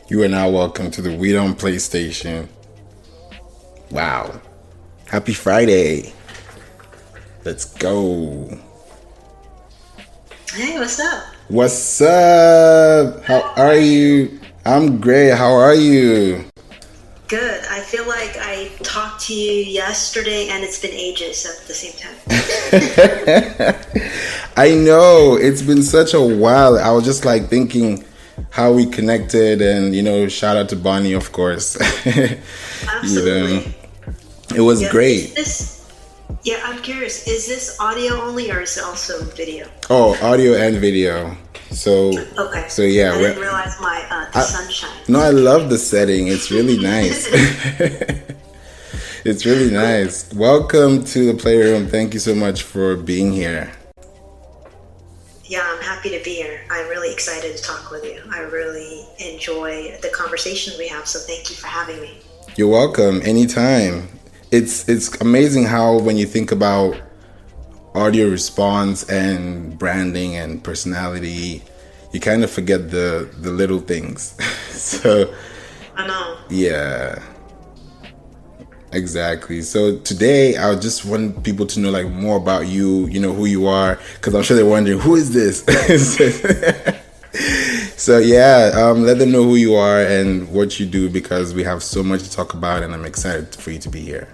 You are now welcome to the We Don't Play Station. Wow. Happy Friday. Let's go. Hey, what's up? What's up? How are you? I'm great. How are you? Good. I feel like I talked to you yesterday and it's been ages at the same time. I know. It's been such a while. I was just like thinking how we connected and, shout out to Bonnie, of course. you know, Absolutely. it was Yep. great. Yeah, I'm curious, is this audio only or is it also video? Oh, audio and video. So, Okay. so yeah, I didn't realize the I, sunshine. no, I love the setting. It's really nice. It's really Cool. nice. Welcome to the Playroom. Thank you so much for being here. Yeah, I'm happy to be here. I'm really excited to talk with you. I really enjoy the conversations we have, so thank you for having me. You're welcome anytime. It's amazing how when you think about audio response and branding and personality, you kind of forget the little things. So I know. yeah, exactly. So today I just want people to know like more about you, who you are, because I'm sure they're wondering who is this. So yeah, let them know who you are and what you do because we have so much to talk about, and I'm excited for you to be here.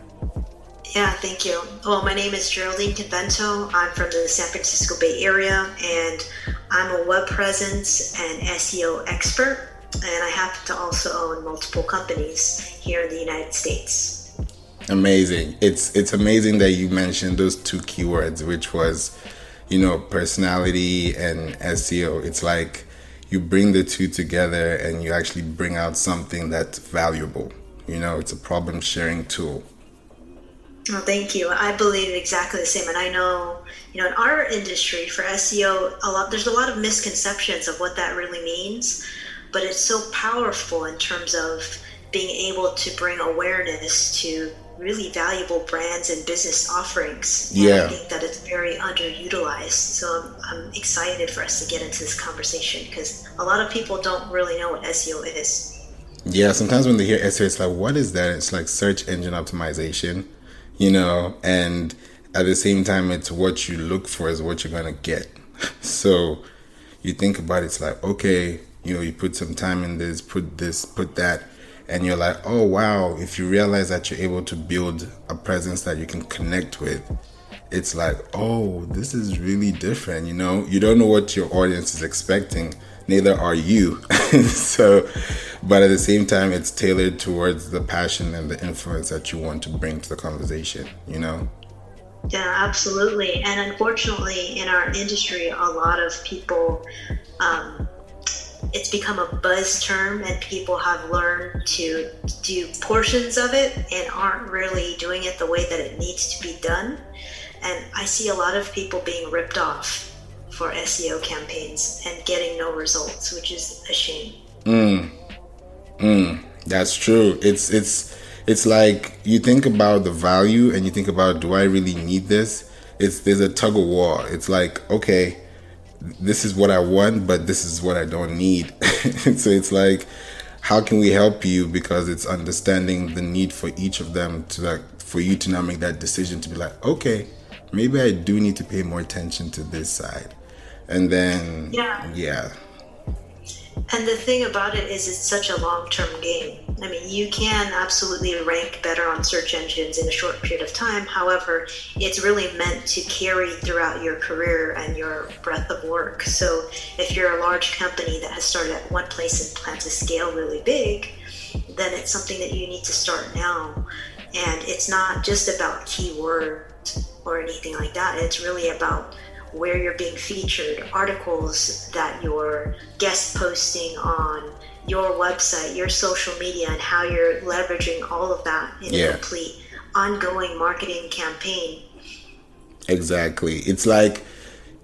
Yeah, thank you. Well, my name is Geraldine Convento. I'm from the San Francisco Bay Area, and I'm a web presence and SEO expert, and I happen to also own multiple companies here in the United States. Amazing. It's amazing that you mentioned those two keywords, which was, personality and SEO. It's like you bring the two together and you actually bring out something that's valuable. It's a problem sharing tool. Well, thank you. I believe exactly the same, and I know, in our industry for SEO, there's a lot of misconceptions of what that really means, but it's so powerful in terms of being able to bring awareness to really valuable brands and business offerings. And I Yeah. think that it's very underutilized. So I'm excited for us to get into this conversation because a lot of people don't really know what SEO is. Yeah, sometimes when they hear SEO, it's like, what is that? It's like search engine optimization, and at the same time, it's what you look for is what you're going to get. So you think about it, it's like, okay, you put some time in this, put that, and you're like, oh, wow, if you realize that you're able to build a presence that you can connect with, it's like, oh, this is really different. You don't know what your audience is expecting, neither are you. So, but at the same time, it's tailored towards the passion and the influence that you want to bring to the conversation. Yeah, absolutely. And unfortunately, in our industry, a lot of people, um, it's become a buzz term, and people have learned to do portions of it and aren't really doing it the way that it needs to be done. And I see a lot of people being ripped off for SEO campaigns and getting no results, which is a shame. That's true. It's like you think about the value and you think about, do I really need this? There's a tug of war. It's like, okay, this is what I want, but this is what I don't need. So it's like, how can we help you? Because it's understanding the need for each of them to like for you to now make that decision to be like, okay, maybe I do need to pay more attention to this side. And then Yeah. yeah. And the thing about it is, it's such a long-term game. I mean, you can absolutely rank better on search engines in a short period of time. However, it's really meant to carry throughout your career and your breadth of work. So if you're a large company that has started at one place and plans to scale really big, then it's something that you need to start now. And it's not just about keywords or anything like that. It's really about where you're being featured, articles that you're guest posting on your website, your social media, and how you're leveraging all of that in a Yeah. complete ongoing marketing campaign. Exactly. It's like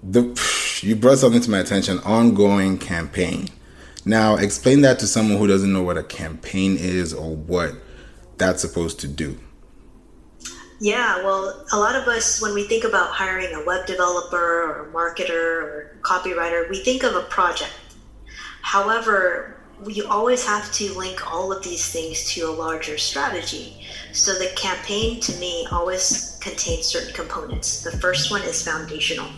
the you brought something to my attention, ongoing campaign. Now, explain that to someone who doesn't know what a campaign is or what that's supposed to do. Yeah, well, a lot of us, when we think about hiring a web developer or a marketer or copywriter, we think of a project. However, you always have to link all of these things to a larger strategy. So the campaign to me always contains certain components. The first one is foundational.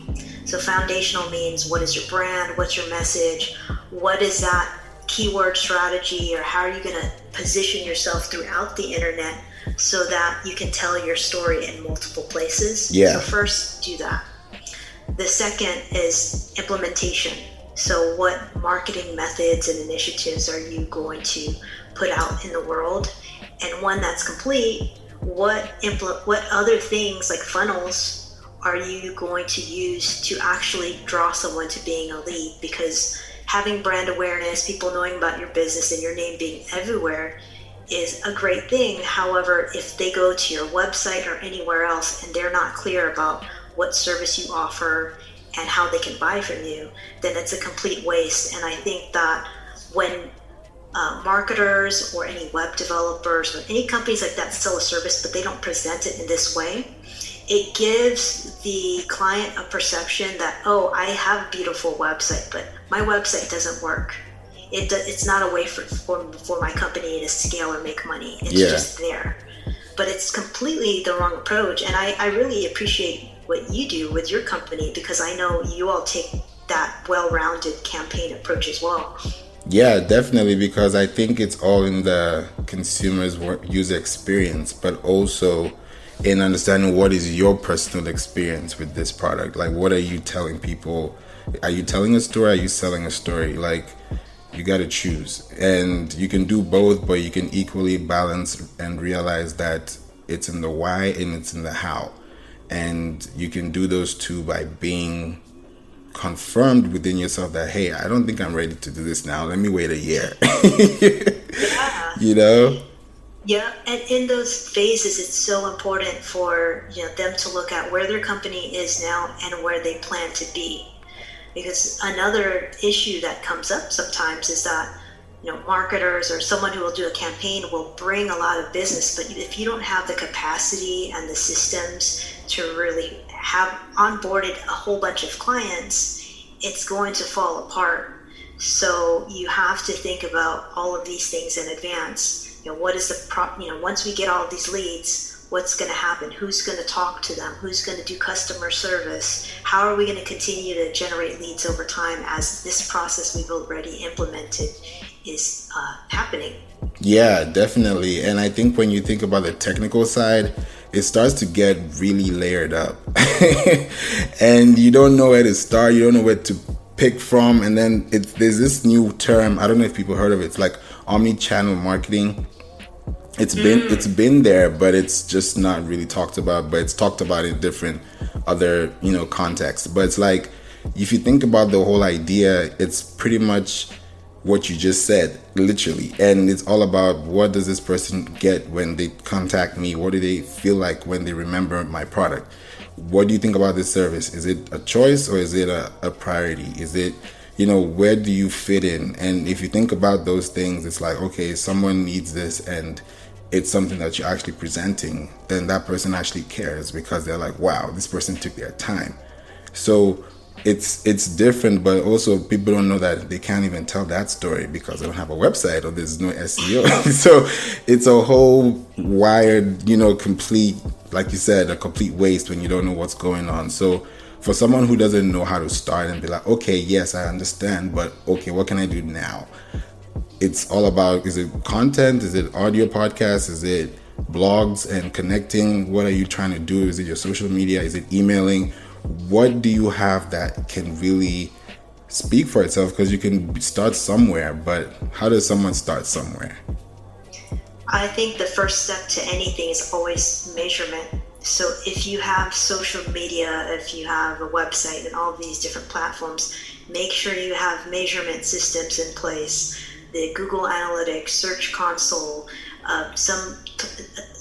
So foundational means, what is your brand? What's your message? What is that keyword strategy, or how are you going to position yourself throughout the internet so that you can tell your story in multiple places? Yeah. So first, do that. The second is implementation. So what marketing methods and initiatives are you going to put out in the world? And when that's complete, what other things like funnels are you going to use to actually draw someone to being a lead? Because having brand awareness, people knowing about your business and your name being everywhere is a great thing. However, if they go to your website or anywhere else and they're not clear about what service you offer and how they can buy from you, then it's a complete waste. And I think that when marketers or any web developers or any companies like that sell a service, but they don't present it in this way, it gives the client a perception that, oh, I have a beautiful website, but my website doesn't work. It's not a way for my company to scale or make money. It's just there. But it's completely the wrong approach. And I really appreciate what you do with your company, because I know you all take that well-rounded campaign approach as well. Yeah, definitely, because I think it's all in the consumer's user experience, but also in understanding what is your personal experience with this product. Like, what are you telling people? Are you telling a story? Are you selling a story? Like, you got to choose, and you can do both, but you can equally balance and realize that it's in the why and it's in the how. And you can do those two by being confirmed within yourself that, hey, I don't think I'm ready to do this now. Let me wait a year. Yeah. You know? Yeah, and in those phases, it's so important for them to look at where their company is now and where they plan to be. Because another issue that comes up sometimes is that marketers or someone who will do a campaign will bring a lot of business, but if you don't have the capacity and the systems to really have onboarded a whole bunch of clients, it's going to fall apart. So you have to think about all of these things in advance. What is the once we get all of these leads, what's going to happen? Who's going to talk to them? Who's going to do customer service? How are we going to continue to generate leads over time as this process we've already implemented is happening? Yeah, definitely. And I think when you think about the technical side, it starts to get really layered up. And you don't know where to start. You don't know where to pick from. And then there's this new term. I don't know if people heard of it. It's like omni-channel marketing. It's been there, but it's just not really talked about. But it's talked about in different other contexts. But it's like, if you think about the whole idea, it's pretty much what you just said, literally. And it's all about, what does this person get when they contact me? What do they feel like when they remember my product? What do you think about this service? Is it a choice or is it a priority? Is it, where do you fit in? And if you think about those things, it's like, okay, someone needs this and it's something that you're actually presenting, then that person actually cares, because they're like, wow, this person took their time. So it's different, but also people don't know that they can't even tell that story because they don't have a website or there's no SEO. So it's a whole wired, complete, like you said, a complete waste when you don't know what's going on. So for someone who doesn't know how to start and be like, okay, yes, I understand, but okay, what can I do now? It's all about, is it content? Is it audio podcasts? Is it blogs and connecting? What are you trying to do? Is it your social media? Is it emailing? What do you have that can really speak for itself? Because you can start somewhere, but how does someone start somewhere? I think the first step to anything is always measurement. So if you have social media, if you have a website and all of these different platforms, make sure you have measurement systems in place. The Google Analytics, Search Console,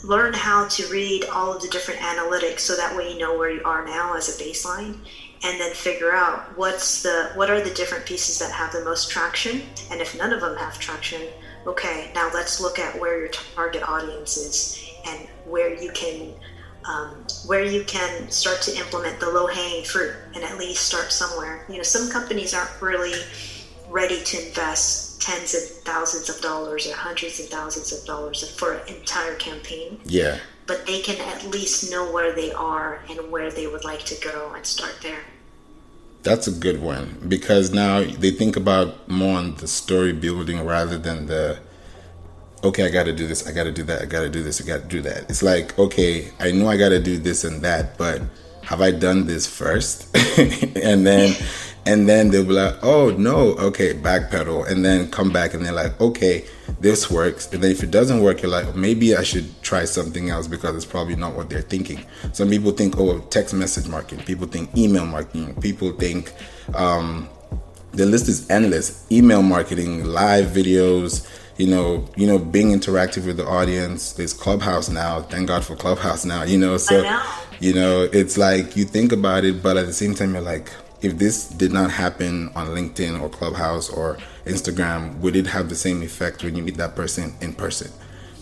learn how to read all of the different analytics so that way you know where you are now as a baseline, and then figure out what are the different pieces that have the most traction. And if none of them have traction, okay, now let's look at where your target audience is and where you can start to implement the low-hanging fruit and at least start somewhere. Some companies aren't really ready to invest tens of thousands of dollars or hundreds of thousands of dollars for an entire campaign. Yeah. But they can at least know where they are and where they would like to go and start there. That's a good one, because now they think about more on the story building rather than the, okay, I got to do this, I got to do that, I got to do this, I got to do that. It's like, okay, I know I got to do this and that, but have I done this first? and then they'll be like, oh no, okay, backpedal, and then come back and they're like, okay, this works. And then if it doesn't work, you're like, maybe I should try something else, because it's probably not what they're thinking. Some people think, oh, text message marketing. People think email marketing. People think the list is endless. Email marketing, live videos, being interactive with the audience. There's Clubhouse now. Thank God for Clubhouse now, so, it's like you think about it, but at the same time, you're like, if this did not happen on LinkedIn or Clubhouse or Instagram, would it have the same effect when you meet that person in person?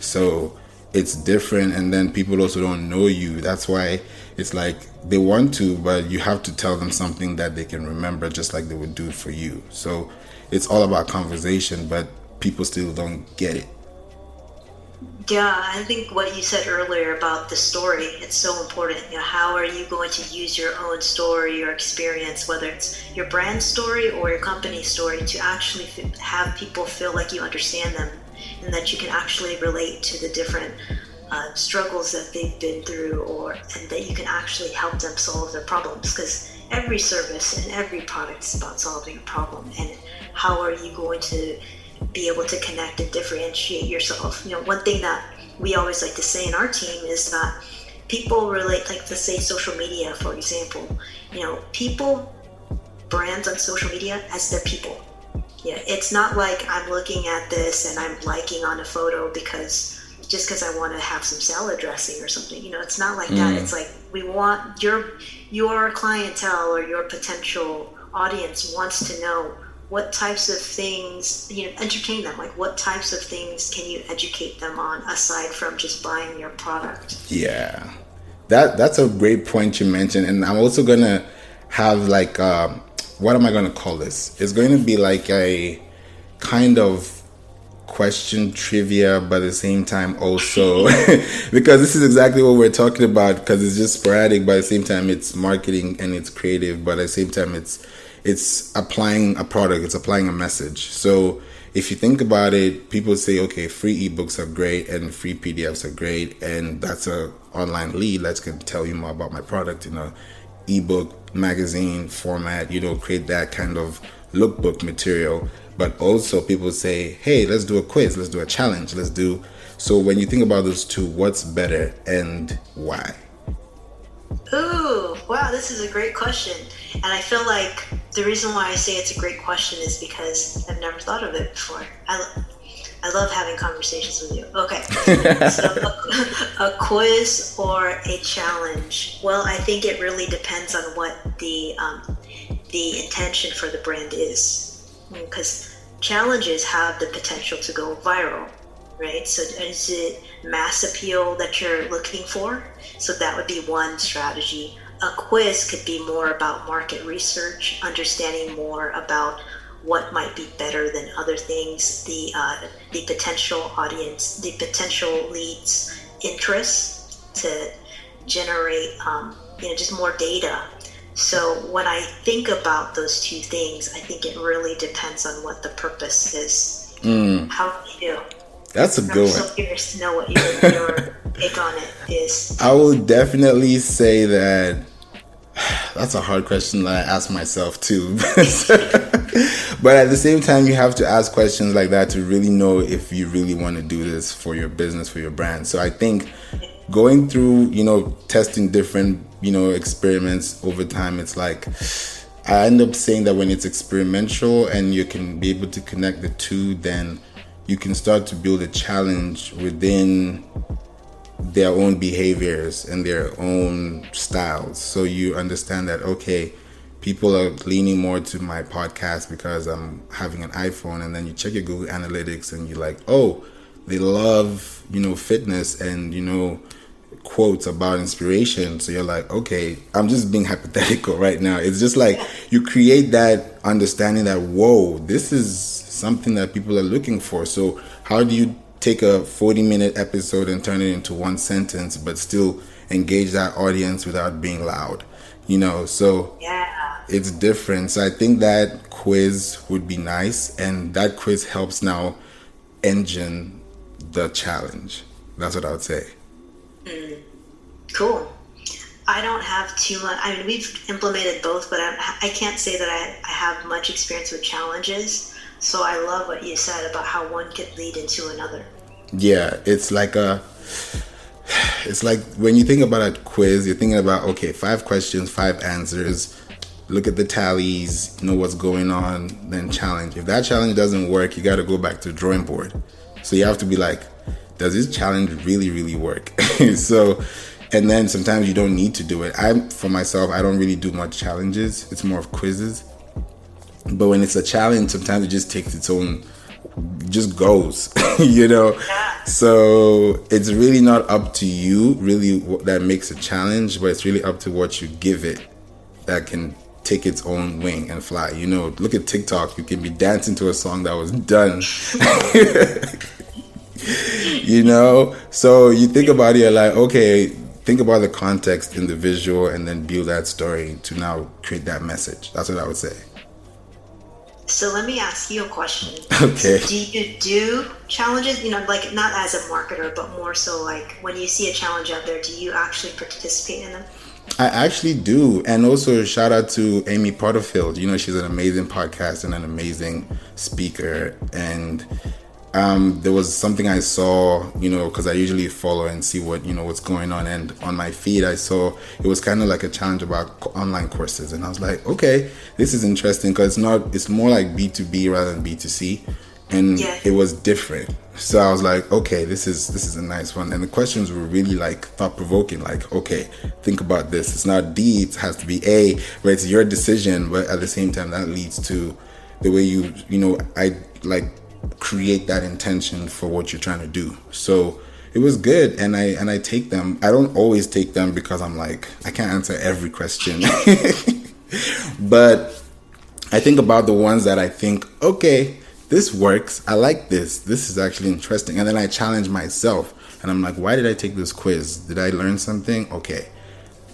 So it's different. And then people also don't know you. That's why it's like they want to, but you have to tell them something that they can remember, just like they would do for you. So it's all about conversation, but people still don't get it. Yeah, I think what you said earlier about the story, it's so important. How are you going to use your own story or experience, whether it's your brand story or your company story, to actually have people feel like you understand them and that you can actually relate to the different struggles that they've been through, and that you can actually help them solve their problems, because every service and every product is about solving a problem. And how are you going to be able to connect and differentiate yourself? One thing that we always like to say in our team is that people relate, like, let's say social media, for example. People brands on social media as their people. Yeah, it's not like I'm looking at this and I'm liking on a photo because I want to have some salad dressing or something. It's not like that. It's like, we want your clientele or your potential audience wants to know what types of things, entertain them. Like, what types of things can you educate them on aside from just buying your product? Yeah, that's a great point you mentioned. And I'm also going to have like, what am I going to call this? It's going to be like a kind of question trivia, but at the same time also, because this is exactly what we're talking about, because it's just sporadic, but at the same time it's marketing and it's creative, but at the same time it's applying a product, it's applying a message. So if you think about it, people say, okay, free ebooks are great and free PDFs are great, and that's a online lead that can tell you more about my product in a ebook magazine format, create that kind of lookbook material. But also people say, hey, let's do a quiz, let's do a challenge, so when you think about those two, what's better and why? Ooh, wow, this is a great question. And I feel like the reason why I say it's a great question is because I've never thought of it before. I love having conversations with you. Okay, so a quiz or a challenge? Well, I think it really depends on what the intention for the brand is. Because challenges have the potential to go viral, right? So is it mass appeal that you're looking for? So that would be one strategy. A quiz could be more about market research, understanding more about what might be better than other things, the potential audience, the potential leads' interest to generate, just more data. So when I think about those two things, I think it really depends on what the purpose is. How do you do? That's a good one. I'm so curious to know what your take on it is. I will definitely say that that's a hard question that I ask myself too. But at the same time, you have to ask questions like that to really know if you really want to do this for your business, for your brand. So I think going through, testing different, experiments over time, it's like, I end up saying that when it's experimental and you can be able to connect the two, then you can start to build a challenge within their own behaviors and their own styles. So you understand that, okay, people are leaning more to my podcast because I'm having an iPhone, and then you check your Google Analytics and you're like, oh, they love, fitness and, quotes about inspiration. So you're like, okay, I'm just being hypothetical right now. It's just like you create that understanding that, whoa, this is something that people are looking for. So how do you take a 40-minute episode and turn it into one sentence but still engage that audience without being loud? So Yeah. it's different. So I think that quiz would be nice, and that quiz helps now engine the challenge. That's what I would say. Cool. I don't have too much. I mean, we've implemented both, but I can't say that I have much experience with challenges. So I love what you said about how one could lead into another. Yeah, it's like when you think about a quiz, you're thinking about, okay, 5 questions, 5 answers, look at the tallies, know what's going on, then challenge. If that challenge doesn't work, you got to go back to the drawing board. So you have to be like, does this challenge really, really work? So, and then sometimes you don't need to do it. For myself, I don't really do much challenges. It's more of quizzes. But when it's a challenge, sometimes it just takes its own, just goes, So it's really not up to you, really, that makes a challenge, but it's really up to what you give it that can take its own wing and fly. Look at TikTok. You can be dancing to a song that was done. So you think about it, you're like, okay, think about the context in the visual and then build that story to now create that message. That's what I would say. So let me ask you a question. Okay. So do you do challenges, like not as a marketer, but more so like when you see a challenge out there, do you actually participate in them? I actually do. And also shout out to Amy Porterfield. She's an amazing podcast and an amazing speaker. And there was something I saw, because I usually follow and see what's going on. And on my feed, I saw it was kind of like a challenge about online courses. And I was like, okay, this is interesting because it's more like B2B rather than B2C. And It was different. So I was like, okay, this is a nice one. And the questions were really like thought provoking. Like, okay, think about this. It's not D, it has to be A, where it's your decision. But at the same time, that leads to the way I like create that intention for what you're trying to do. So it was good, and I take them. I don't always take them because I'm like, I can't answer every question. But I think about the ones that I think, okay, this works. I like this. This is actually interesting. And then I challenge myself, and I'm like, why did I take this quiz? Did I learn something? Okay,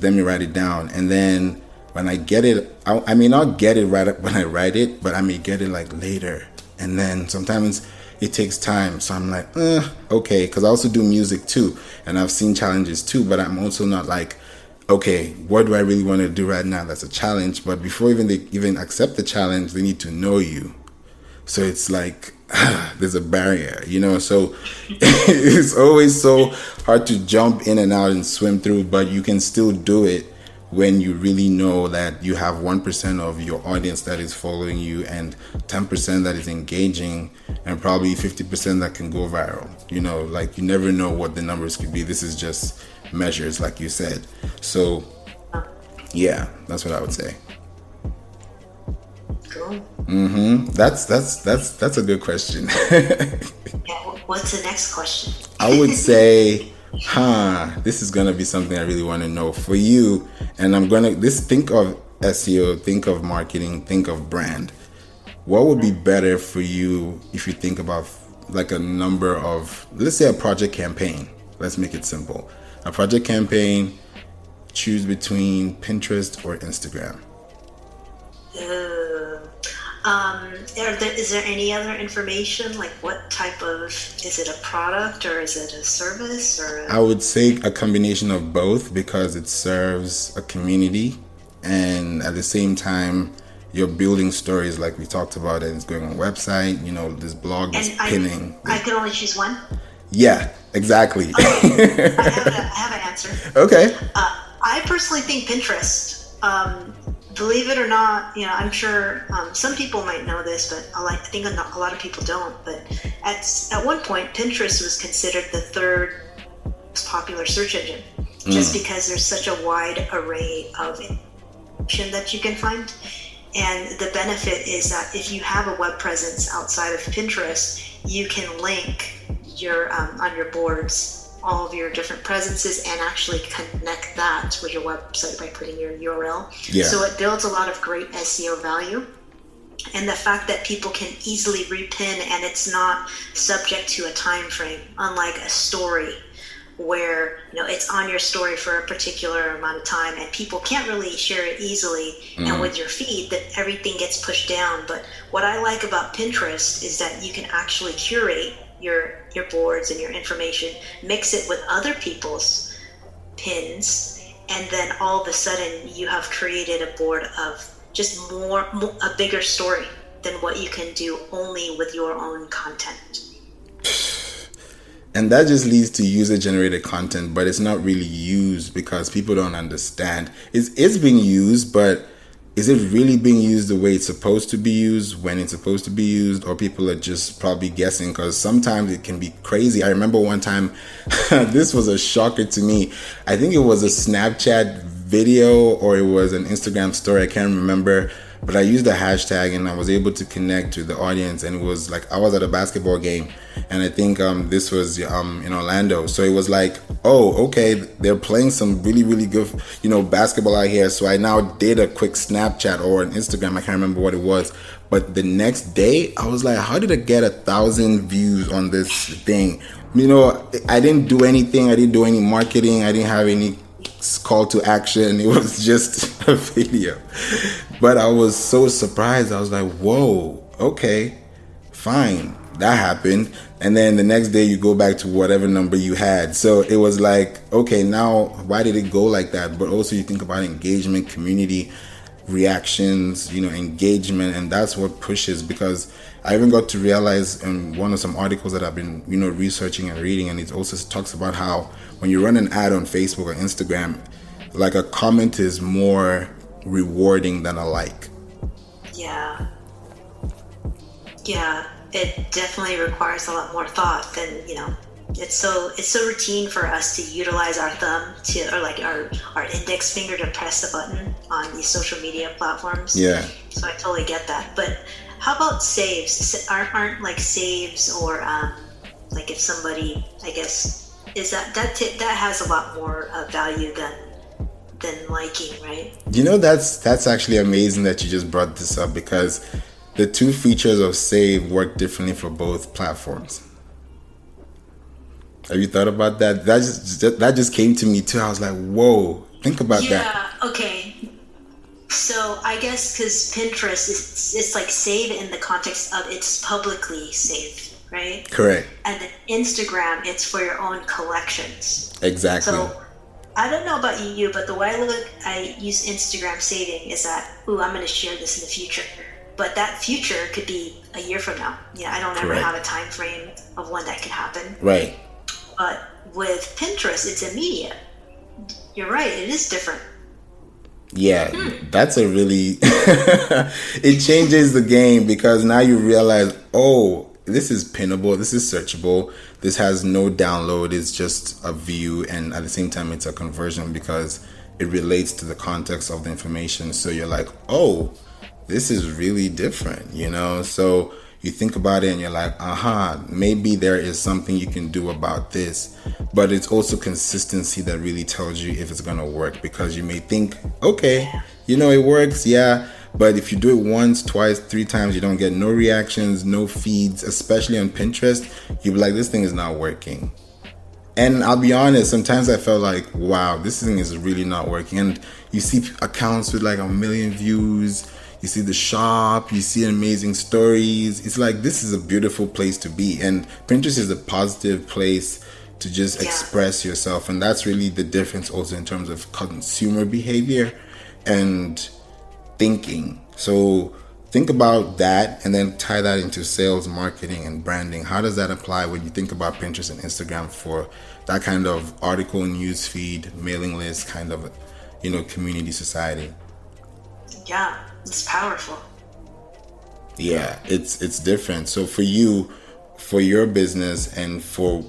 let me write it down. And then when I get it, I may not get it right when I write it, but I may get it like later. And then sometimes it takes time. So I'm like, okay, because I also do music too. And I've seen challenges too, but I'm also not like, okay, what do I really want to do right now? That's a challenge. But before they even accept the challenge, they need to know you. So it's like, there's a barrier, so it's always so hard to jump in and out and swim through, but you can still do it when you really know that you have 1% of your audience that is following you and 10% that is engaging and probably 50% that can go viral. Like you never know what the numbers could be. This is just measures, like you said. So yeah, that's what I would say. Cool. That's a good question. What's the next question? I would say, this is gonna be something I really want to know for you. And think of SEO, think of marketing, think of brand. What would be better for you if you think about like a number of, let's say a project campaign. Let's make it simple. A project campaign, choose between Pinterest or Instagram. Is there any other information? Like what type of, is it a product or is it a service? I would say a combination of both because it serves a community and at the same time you're building stories like we talked about, and it's going on a website, this blog is pinning. I can only choose one? Yeah, exactly. Okay. I have an answer. Okay. I personally think Pinterest. Believe it or not, I'm sure some people might know this, but I think a lot of people don't. But at one point, Pinterest was considered the third most popular search engine, just because there's such a wide array of information that you can find. And the benefit is that if you have a web presence outside of Pinterest, you can link your on your boards all of your different presences and actually connect that with your website by putting your URL. Yeah. So it builds a lot of great SEO value. And the fact that people can easily repin and it's not subject to a time frame, unlike a story where it's on your story for a particular amount of time and people can't really share it easily. And with your feed, that everything gets pushed down. But what I like about Pinterest is that you can actually curate your boards and your information, mix it with other people's pins, and then all of a sudden you have created a board of just a bigger story than what you can do only with your own content. And that just leads to user-generated content, but it's not really used because people don't understand. It's being used, but is it really being used the way it's supposed to be used, when it's supposed to be used, or people are just probably guessing? Because sometimes it can be crazy. I remember one time, this was a shocker to me. I think it was a Snapchat video or it was an Instagram story. I can't remember. But I used the hashtag and I was able to connect to the audience. And it was like I was at a basketball game. And I think this was in Orlando. So it was like, oh, okay, they're playing some really, really good, basketball out here. So I now did a quick Snapchat or an Instagram. I can't remember what it was. But the next day, I was like, how did I get 1,000 views on this thing? I didn't do anything. I didn't do any marketing. I didn't have any call to action. It was just a video. But I was so surprised. I was like, whoa, okay, fine. That happened. And then the next day you go back to whatever number you had. So it was like, okay, now why did it go like that? But also you think about engagement, community reactions, engagement, and that's what pushes. Because I even got to realize in one of some articles that I've been, researching and reading, and it also talks about how when you run an ad on Facebook or Instagram, like a comment is more rewarding than a like. Yeah, it definitely requires a lot more thought than it's so routine for us to utilize our thumb or like our index finger to press the button on these social media platforms. Yeah, so I totally get that. But how about saves? Aren't like saves or like if somebody, I guess, is that has a lot more value than liking, right? That's actually amazing that you just brought this up, because the two features of save work differently for both platforms. Have you thought about that? That just came to me too. I was like, whoa, think about that. Yeah, okay. So I guess because Pinterest it's like save in the context of it's publicly saved, right? Correct. And then Instagram, it's for your own collections. Exactly. So I don't know about you, but the way I use Instagram saving is that, I'm going to share this in the future. But that future could be a year from now. I don't ever have a time frame of when that could happen. Right. But with Pinterest, it's immediate. You're right, it is different. Yeah, that's a really... it changes the game, because now you realize, oh, this is pinnable, this is searchable, this has no download, it's just a view, and at the same time it's a conversion because it relates to the context of the information. So you're like, oh, this is really different, so you think about it and you're like, maybe there is something you can do about this. But it's also consistency that really tells you if it's gonna work, because you may think, okay, it works, but if you do it once, twice, 3 times, you don't get no reactions, no feeds, especially on Pinterest, you'll be like, this thing is not working. And I'll be honest, sometimes I felt like, wow, this thing is really not working. And you see accounts with like 1 million views, you see the shop, you see amazing stories. It's like, this is a beautiful place to be. And Pinterest is a positive place to just express yourself. And that's really the difference also in terms of consumer behavior and thinking. So think about that and then tie that into sales, marketing, and branding. How does that apply when you think about Pinterest and Instagram for that kind of article, news feed, mailing list kind of, community society? Yeah, it's powerful. Yeah, it's different. So for you, for your business, and for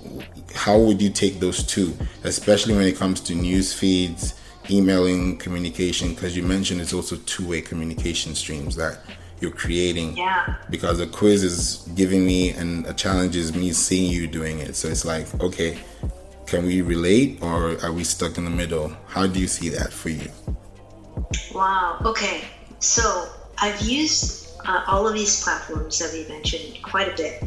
how would you take those two, especially when it comes to news feeds, emailing, communication, because you mentioned it's also two-way communication streams that you're creating. Yeah. Because a quiz is giving me, and a challenge is me seeing you doing it. So it's like, okay, can we relate, or are we stuck in the middle? How do you see that for you? Wow. Okay. So I've used all of these platforms that we mentioned quite a bit.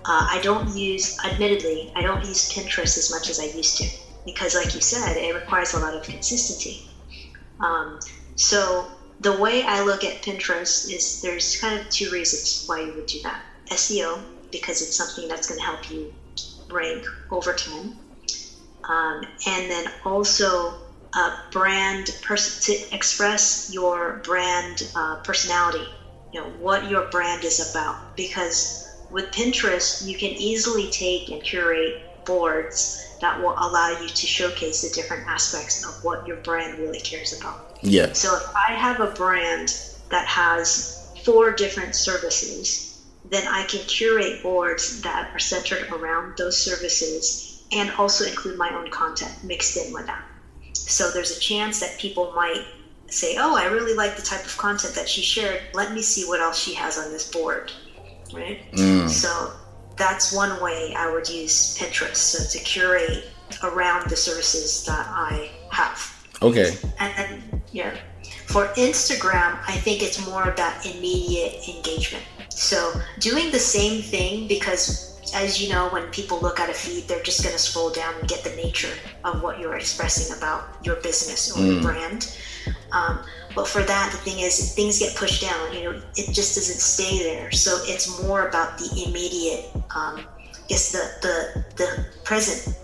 Admittedly, I don't use Pinterest as much as I used to, because like you said, it requires a lot of consistency. So the way I look at Pinterest is there's kind of two reasons why you would do that. SEO, because it's something that's going to help you rank over time. And then also to express your brand personality, what your brand is about. Because with Pinterest, you can easily take and curate boards that will allow you to showcase the different aspects of what your brand really cares about. Yeah. So if I have a brand that has 4 different services, then I can curate boards that are centered around those services and also include my own content mixed in with that. So there's a chance that people might say, oh, I really like the type of content that she shared. Let me see what else she has on this board, right? So that's one way I would use Pinterest, so to curate around the services that I have. Okay. And then, for Instagram, I think it's more about immediate engagement. So doing the same thing, because as you know, when people look at a feed, they're just going to scroll down and get the nature of what you're expressing about your business or your brand. But for that, the thing is, things get pushed down. It just doesn't stay there. So it's more about the immediate, the present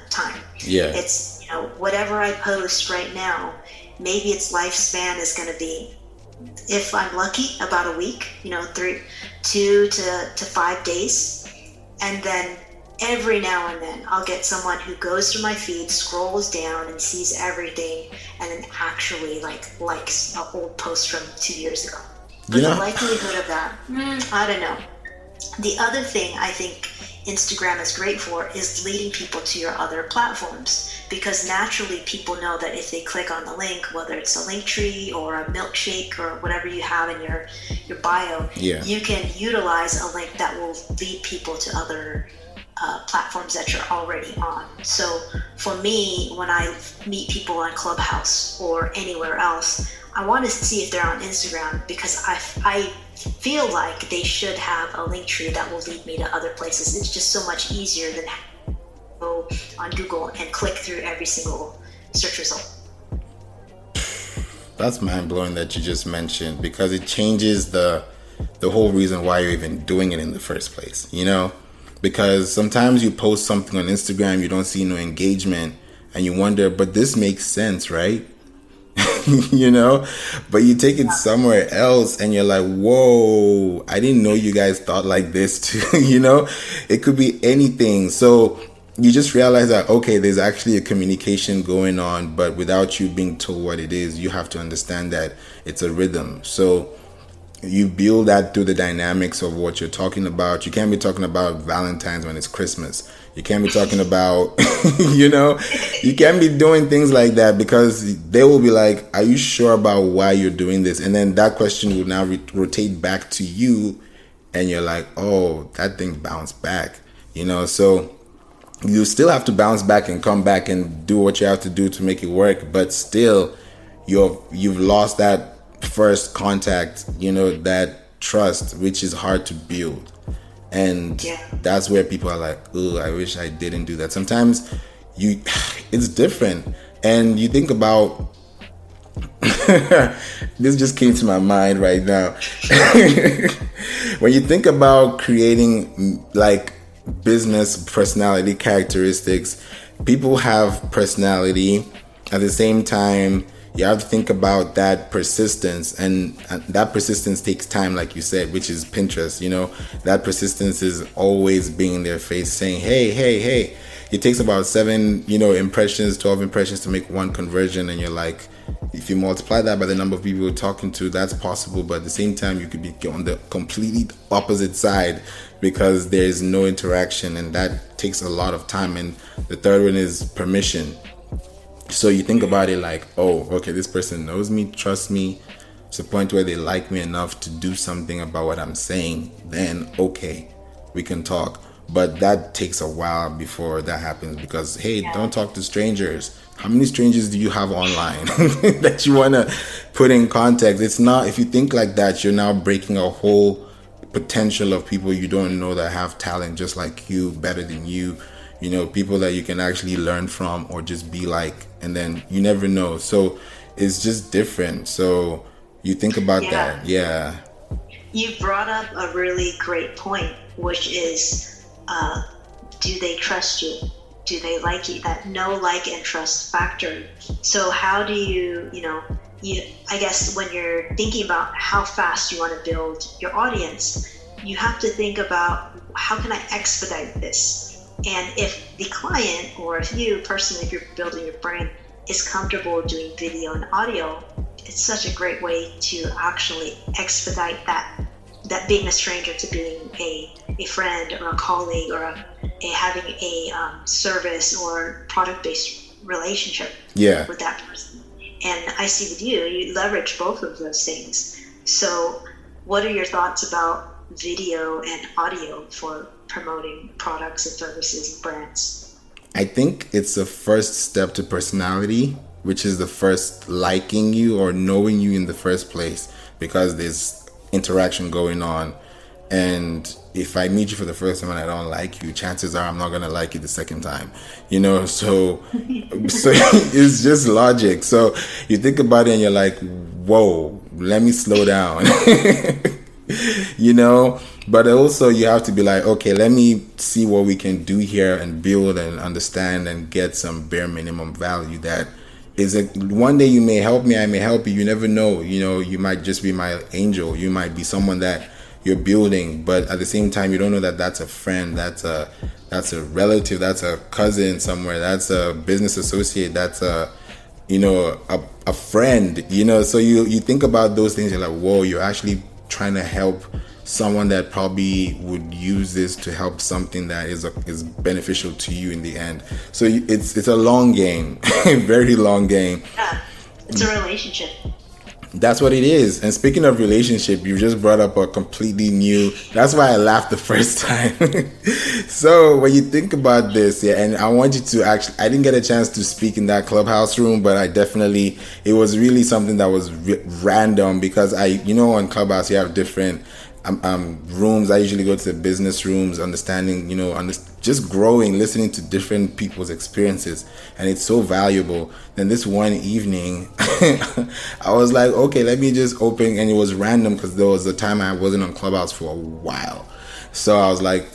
time. Yeah. It's whatever I post right now, maybe its lifespan is going to be, if I'm lucky, about a week. 2 to 5 days, and then every now and then I'll get someone who goes through my feed, scrolls down and sees everything, and then actually likes an old post from 2 years ago. But the likelihood of that, I don't know. The other thing I think Instagram is great for is leading people to your other platforms, because naturally people know that if they click on the link, whether it's a link tree or a milkshake or whatever you have in your bio, you can utilize a link that will lead people to other platforms that you're already on. So for me, when I meet people on Clubhouse or anywhere else, I want to see if they're on Instagram, because I feel like they should have a link tree that will lead me to other places. It's just so much easier than go on Google and click through every single search result. That's mind-blowing that you just mentioned, because it changes the whole reason why you're even doing it in the first place, because sometimes you post something on Instagram, you don't see no engagement, and you wonder, but this makes sense, right? But you take it somewhere else and you're like, whoa, I didn't know you guys thought like this too. It could be anything. So you just realize that, okay, there's actually a communication going on, but without you being told what it is, you have to understand that it's a rhythm. So you build that through the dynamics of what you're talking about. You can't be talking about Valentine's when it's Christmas. You can't be talking about, you can't be doing things like that, because they will be like, are you sure about why you're doing this? And then that question will now rotate back to you, and you're like, oh, that thing bounced back, so you still have to bounce back and come back and do what you have to do to make it work. But still, you've lost that first contact, that trust, which is hard to build. And that's where people are like, oh, I wish I didn't do that. Sometimes it's different. And you think about, this just came to my mind right now. When you think about creating business personality characteristics, people have personality. At the same time, you have to think about that persistence, and that persistence takes time, like you said, which is Pinterest. That persistence is always being in their face saying, hey. It takes about 7 impressions, 12 impressions to make one conversion, and you're like, if you multiply that by the number of people you're talking to, that's possible. But at the same time, you could be on the completely opposite side, because there's no interaction, and that takes a lot of time. And the third one is permission. So you think about it like, oh, okay, this person knows me, trusts me, to the point where they like me enough to do something about what I'm saying, then okay, we can talk. but that takes a while before that happens because hey, Yeah. don't talk to strangers. How many strangers do you have online that you want to put in context? It's not, if you think like that, you're now breaking a whole potential of people you don't know that have talent just like you, better than you, people that you can actually learn from or just be like, and then you never know. So it's just different. So you think about Yeah. that. Yeah. You brought up a really great point, which is, do they trust you? Do they like you? That know, like, and trust factor. So how do I guess when you're thinking about how fast you want to build your audience, you have to think about how can I expedite this? And if the client, or if you personally, if you're building your brand, is comfortable doing video and audio, it's such a great way to actually expedite that being a stranger to being a friend or a colleague or having a service or product-based relationship Yeah. with that person. And I see with you leverage both of those things. So what are your thoughts about video and audio for promoting products and services and brands? I think it's the first step to personality, which is the first liking you or knowing you in the first place, because there's interaction going on. And if I meet you for the first time and I don't like you, chances are I'm not going to like you the second time, so it's just logic. So you think about it and you're like, whoa, let me slow down. But also you have to be like, okay, let me see what we can do here and build and understand and get some bare minimum value that is it. One day you may help me, I may help you. You never know. You might just be my angel. You might be someone that you're building, but at the same time, you don't know that that's a friend, that's a relative, that's a cousin somewhere, that's a business associate, that's a friend. So you think about those things. You're like, whoa, you're actually trying to help someone that probably would use this to help something that is beneficial to you in the end. So it's a long game, very long game. Yeah, it's a relationship. That's what it is. And speaking of relationship, you just brought up a completely new, that's why I laughed the first time. So when you think about this, yeah, and I want you to actually, I didn't get a chance to speak in that clubhouse room, but it was really something that was random because on Clubhouse you have different rooms. I usually go to the business rooms, understanding, just growing, listening to different people's experiences, and it's so valuable. Then this one evening, I was like, okay, let me just open, and it was random because there was a time I wasn't on Clubhouse for a while. So I was like,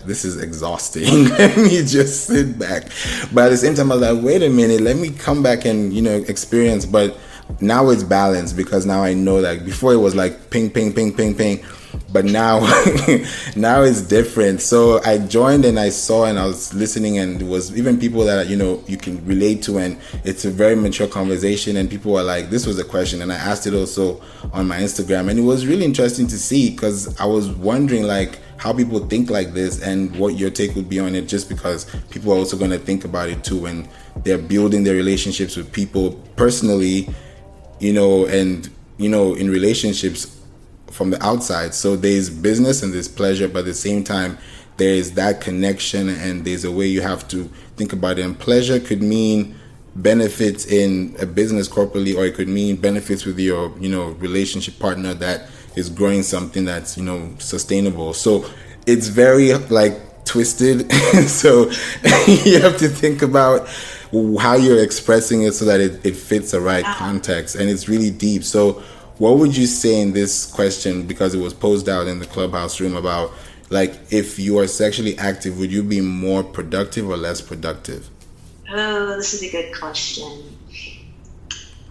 this is exhausting. Let me just sit back. But at the same time, I was like, wait a minute, let me come back and, experience. But now it's balanced because now I know that before it was like ping, ping, ping, ping, ping. But now, now it's different. So I joined and I saw and I was listening, and it was even people that, you can relate to, and it's a very mature conversation. And people were like, this was a question. And I asked it also on my Instagram, and it was really interesting to see because I was wondering like how people think like this and what your take would be on it, just because people are also going to think about it too when they're building their relationships with people personally, and, in relationships from the outside. So there's business and there's pleasure, but at the same time there's that connection, and there's a way you have to think about it. And pleasure could mean benefits in a business corporately, or it could mean benefits with your relationship partner that is growing something that's sustainable. So it's very like twisted. So you have to think about how you're expressing it so that it fits the right context, and it's really deep. So what would you say in this question, because it was posed out in the clubhouse room, about like if you are sexually active, would you be more productive or less productive? Oh, this is a good question.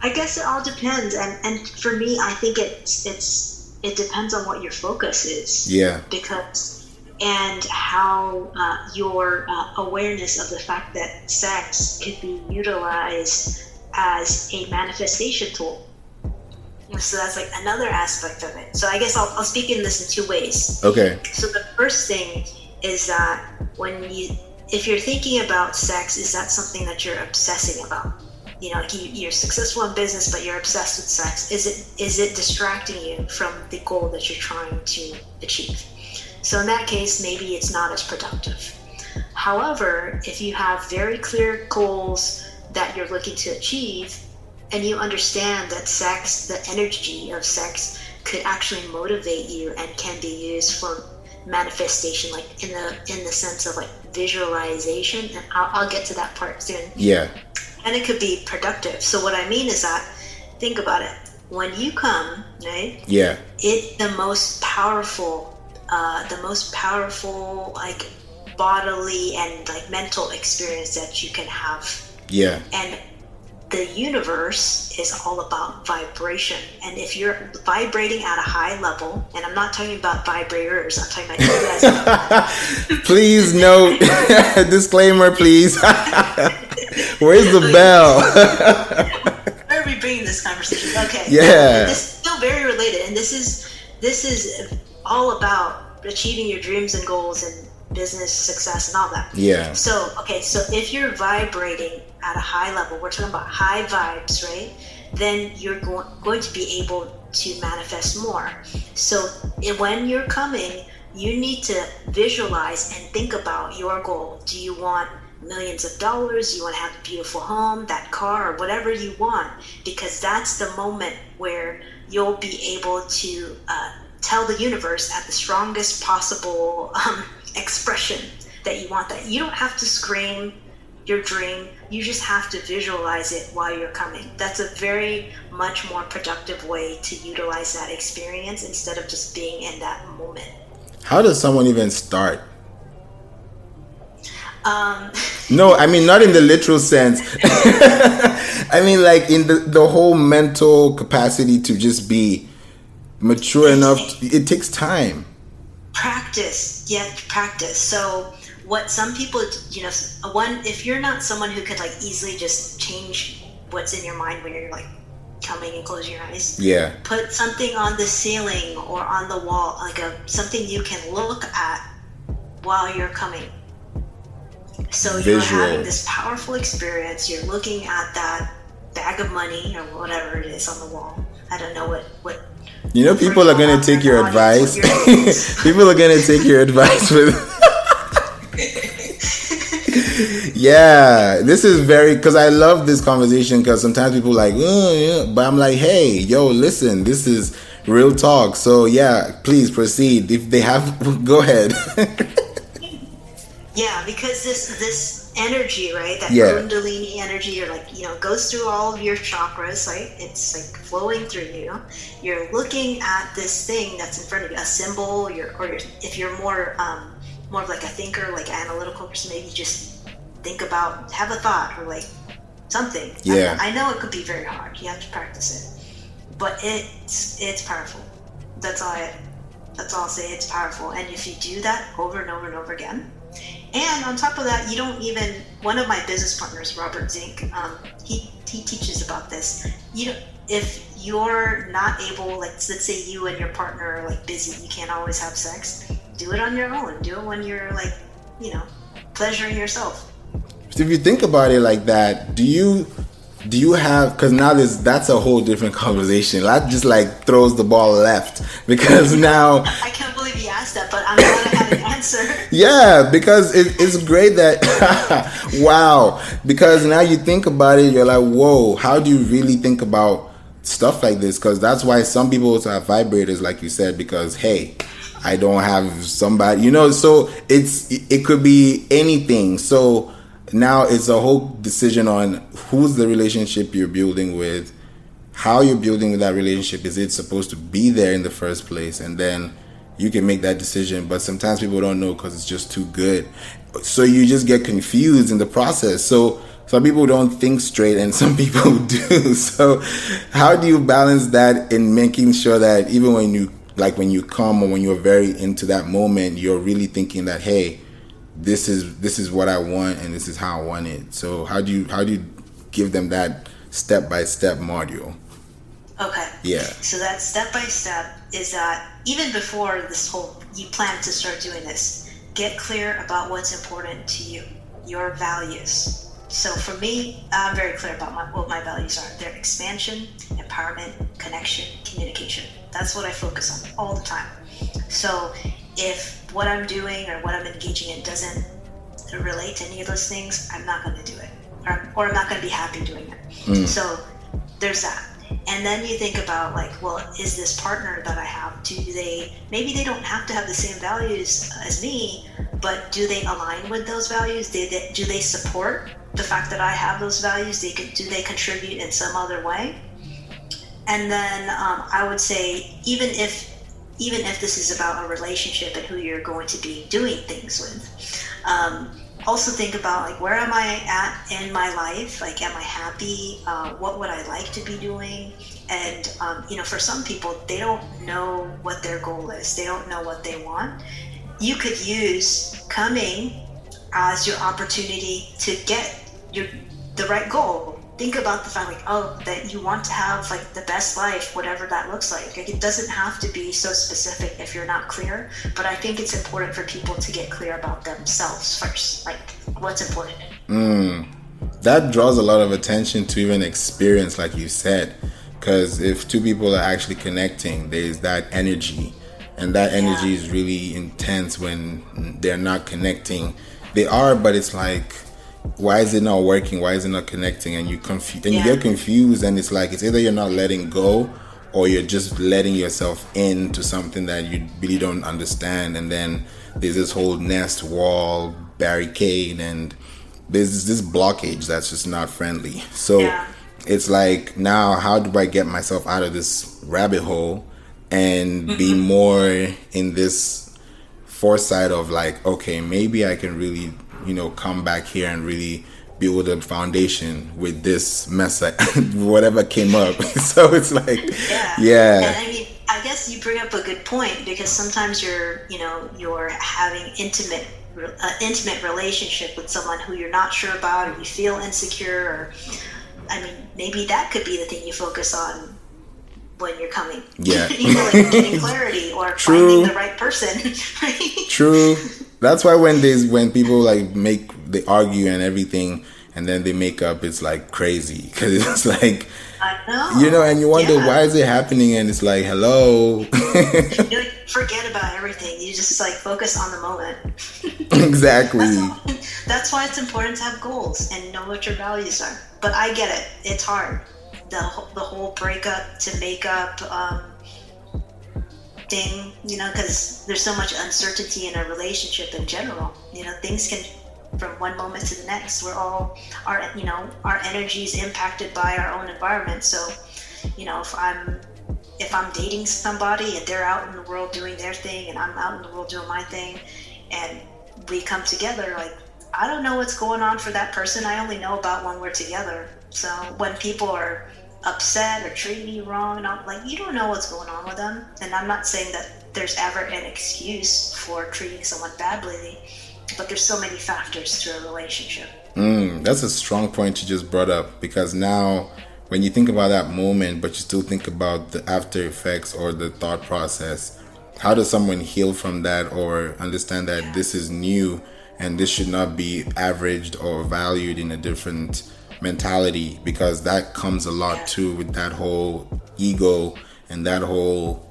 I guess it all depends, and for me, I think it depends on what your focus is. Yeah. And how your awareness of the fact that sex could be utilized as a manifestation tool. So that's like another aspect of it. So I guess I'll speak in this in two ways. Okay. So the first thing is that if you're thinking about sex, is that something that you're obsessing about? You're successful in business, but you're obsessed with sex. Is it distracting you from the goal that you're trying to achieve? So in that case, maybe it's not as productive. However, if you have very clear goals that you're looking to achieve, and you understand that sex, the energy of sex, could actually motivate you and can be used for manifestation, like in the sense of like visualization, and I'll get to that part soon. Yeah. And it could be productive. So what I mean is that, think about it. When you come, right? Yeah. It's the most powerful, like bodily and like mental experience that you can have. Yeah. And the universe is all about vibration. And if you're vibrating at a high level, and I'm not talking about vibrators, I'm talking about you guys. Please note, disclaimer, please. Where's the bell? Where are we bringing this conversation? Okay. Yeah. This is still very related, and this is all about achieving your dreams and goals and business success and all that. Yeah. So if you're vibrating at a high level, we're talking about high vibes, right? Then you're going to be able to manifest more. So when you're coming, you need to visualize and think about your goal. Do you want millions of dollars? You want to have a beautiful home, that car, or whatever you want? Because that's the moment where you'll be able to tell the universe at the strongest possible expression that you want that. You don't have to scream your dream. You just have to visualize it while you're coming. That's a very much more productive way to utilize that experience instead of just being in that moment. How does someone even start? No, I mean, not in the literal sense. I mean, like in the whole mental capacity to just be mature enough. It takes time. Practice. Yeah, practice. So what some people, if you're not someone who could like easily just change what's in your mind when you're like coming and closing your eyes. Yeah. Put something on the ceiling or on the wall, like something you can look at while you're coming. So you're having this powerful experience. You're looking at that bag of money or whatever it is on the wall. I don't know what. You know, people are going to take your advice. People are going to take your advice with. Yeah, this is because I love this conversation, because sometimes people are like, oh, yeah. But I'm like, hey, yo, listen, this is real talk. So yeah, please proceed. If they have, go ahead. Yeah, because this energy, right? That Kundalini energy, or goes through all of your chakras, right? It's like flowing through you. You're looking at this thing that's in front of you, a symbol, if you're more of like a thinker, like analytical person, maybe just have a thought or like something. Yeah. I know it could be very hard. You have to practice it, but it's powerful. That's all I'll say. It's powerful, and if you do that over and over and over again. And on top of that, you don't even, one of my business partners, Robert Zink, he teaches about this. If you're not able, like, let's say you and your partner are like busy, you can't always have sex, do it on your own. Do it when you're like, pleasuring yourself. So if you think about it like that, do you have, because now that's a whole different conversation. That just like throws the ball left, because now I can't believe you asked that, but I'm glad I had an answer. Yeah, because it's great that wow, because now you think about it, you're like, whoa, how do you really think about stuff like this? Because that's why some people also have vibrators, like you said, because hey, I don't have somebody, so it could be anything. So now it's a whole decision on who's the relationship you're building with, how you're building with that relationship. Is it supposed to be there in the first place? And then you can make that decision. But sometimes people don't know because it's just too good. So you just get confused in the process. So some people don't think straight and some people do. So how do you balance that in making sure that even when you come or when you're very into that moment, you're really thinking that, hey, this is what I want and this is how I want it. So how do you give them that step-by-step module? Okay. Yeah. So that step-by-step is that even before you plan to start doing this, get clear about what's important to you, your values. So for me, I'm very clear about what my values are. They're expansion, empowerment, connection, communication. That's what I focus on all the time. So if what I'm doing or what I'm engaging in doesn't relate to any of those things, I'm not going to do it, or I'm not going to be happy doing it. So there's that. And then you think about, like, well, is this partner that I have, maybe they don't have to have the same values as me, but do they align with those values? Do they support the fact that I have those values? Do they contribute in some other way? And then I would say, even if this is about a relationship and who you're going to be doing things with, also think about, like, where am I at in my life? Like, am I happy? What would I like to be doing? And for some people, they don't know what their goal is. They don't know what they want. You could use coming as your opportunity to get the right goal. Think about the fact, like, that you want to have, like, the best life, whatever that looks like. Like, it doesn't have to be so specific if you're not clear, but I think it's important for people to get clear about themselves first, like what's important. That draws a lot of attention to even experience, like you said, because if two people are actually connecting, there's that energy, and that energy is really intense. When they're not connecting, they are, but it's like, why is it not working? Why is it not connecting? And you get confused, and it's like, it's either you're not letting go, or you're just letting yourself into something that you really don't understand. And then there's this whole nest wall barricade, and there's this blockage that's just not friendly. So it's like, now how do I get myself out of this rabbit hole and be more in this foresight of, like, okay, maybe I can really come back here and really build a foundation with this mess, whatever came up. So it's like, And I mean, I guess you bring up a good point, because sometimes you're having intimate relationship with someone who you're not sure about, or you feel insecure, or, I mean, maybe that could be the thing you focus on when you're coming. Like getting clarity or finding the right person. True. That's why when people, like, they argue and everything, and then they make up, it's like crazy, because it's like, I know. And you wonder why is it happening, and it's like, hello. You forget about everything. You just, like, focus on the moment. Exactly. That's why it's important to have goals and know what your values are. But I get it. It's hard. The whole breakup to make up thing, because there's so much uncertainty in a relationship in general. Things can, from one moment to the next, we're all, our energy is impacted by our own environment. So, if I'm dating somebody and they're out in the world doing their thing and I'm out in the world doing my thing, and we come together, like, I don't know what's going on for that person. I only know about when we're together. So when people are upset or treating you wrong, and I'm like, you don't know what's going on with them. And I'm not saying that there's ever an excuse for treating someone badly, but there's so many factors to a relationship. That's a strong point you just brought up, because now when you think about that moment, but you still think about the after effects or the thought process, how does someone heal from that, or understand that this is new and this should not be averaged or valued in a different mentality? Because that comes a lot too with that whole ego and that whole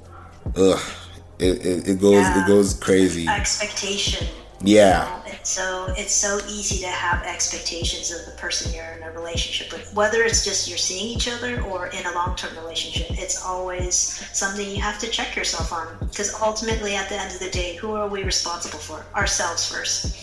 it goes crazy. Expectation. It's so easy to have expectations of the person you're in a relationship with, whether it's just you're seeing each other or in a long-term relationship. It's always something you have to check yourself on, because ultimately, at the end of the day, who are we responsible for? Ourselves first.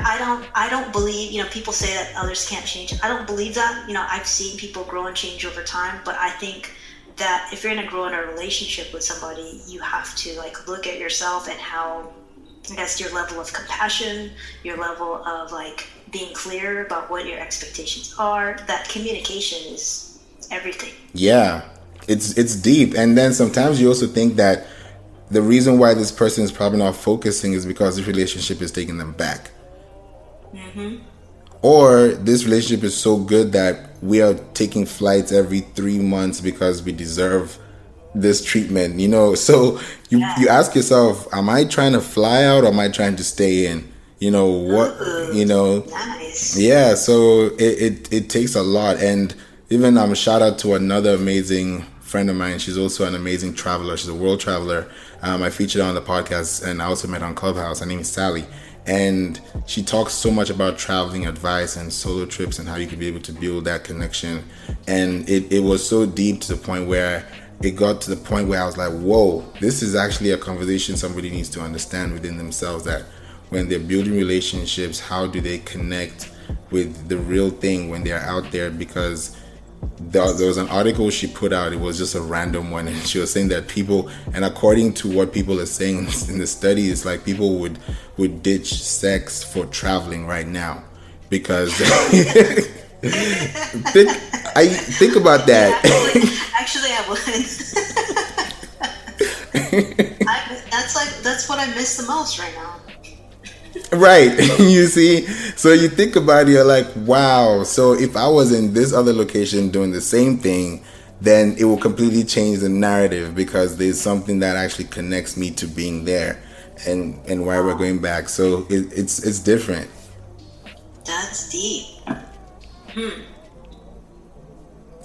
I don't believe, people say that others can't change. I don't believe that. I've seen people grow and change over time, but I think that if you're going to grow in a relationship with somebody, you have to, like, look at yourself and how, I guess, your level of compassion, your level of, like, being clear about what your expectations are. That communication is everything. Yeah, it's deep. And then sometimes you also think that the reason why this person is probably not focusing is because this relationship is taking them back. Or this relationship is so good that we are taking flights every 3 months because we deserve this treatment, So you ask yourself, am I trying to fly out, or am I trying to stay in? Nice. So it takes a lot. And even shout out to another amazing friend of mine. She's also an amazing traveler. She's a world traveler. I featured her on the podcast, and I also met her on Clubhouse. Her name is Sally. And she talks so much about traveling advice and solo trips and how you can be able to build that connection. And it was so deep to the point where it got to the point where I was like, whoa, this is actually a conversation somebody needs to understand within themselves, that when they're building relationships, how do they connect with the real thing when they're out there? Because there was an article she put out, it was just a random one, and she was saying that people, and according to what people are saying in the study, it's like people would ditch sex for traveling right now, because think about that. Actually, I would. That's what I miss the most right now. Right. You see, so you think about it, you're like, wow, so if I was in this other location doing the same thing, then it will completely change the narrative, because there's something that actually connects me to being there and why we're going back. So it's different. That's deep.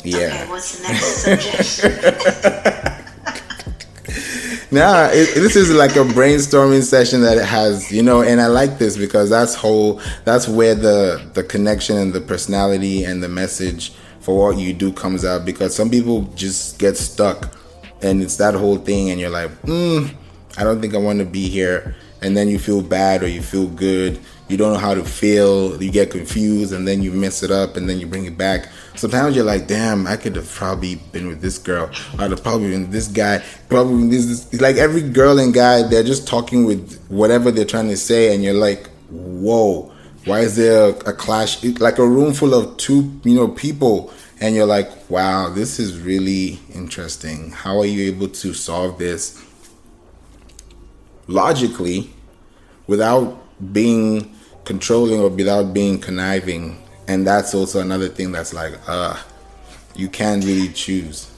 Yeah. Okay, what's the next subject? Nah, this is like a brainstorming session that it has, and I like this because that's where the connection and the personality and the message for what you do comes out, because some people just get stuck and it's that whole thing and you're like, I don't think I want to be here. And then you feel bad or you feel good. You don't know how to feel. You get confused and then you mess it up and then you bring it back. Sometimes you're like, damn, I could have probably been with this girl. I'd have probably been with this guy. Probably this. Like every girl and guy, they're just talking with whatever they're trying to say. And you're like, whoa, why is there a clash? Like a room full of two, people. And you're like, wow, this is really interesting. How are you able to solve this logically without being controlling or without being conniving? And that's also another thing that's like, you can't really choose.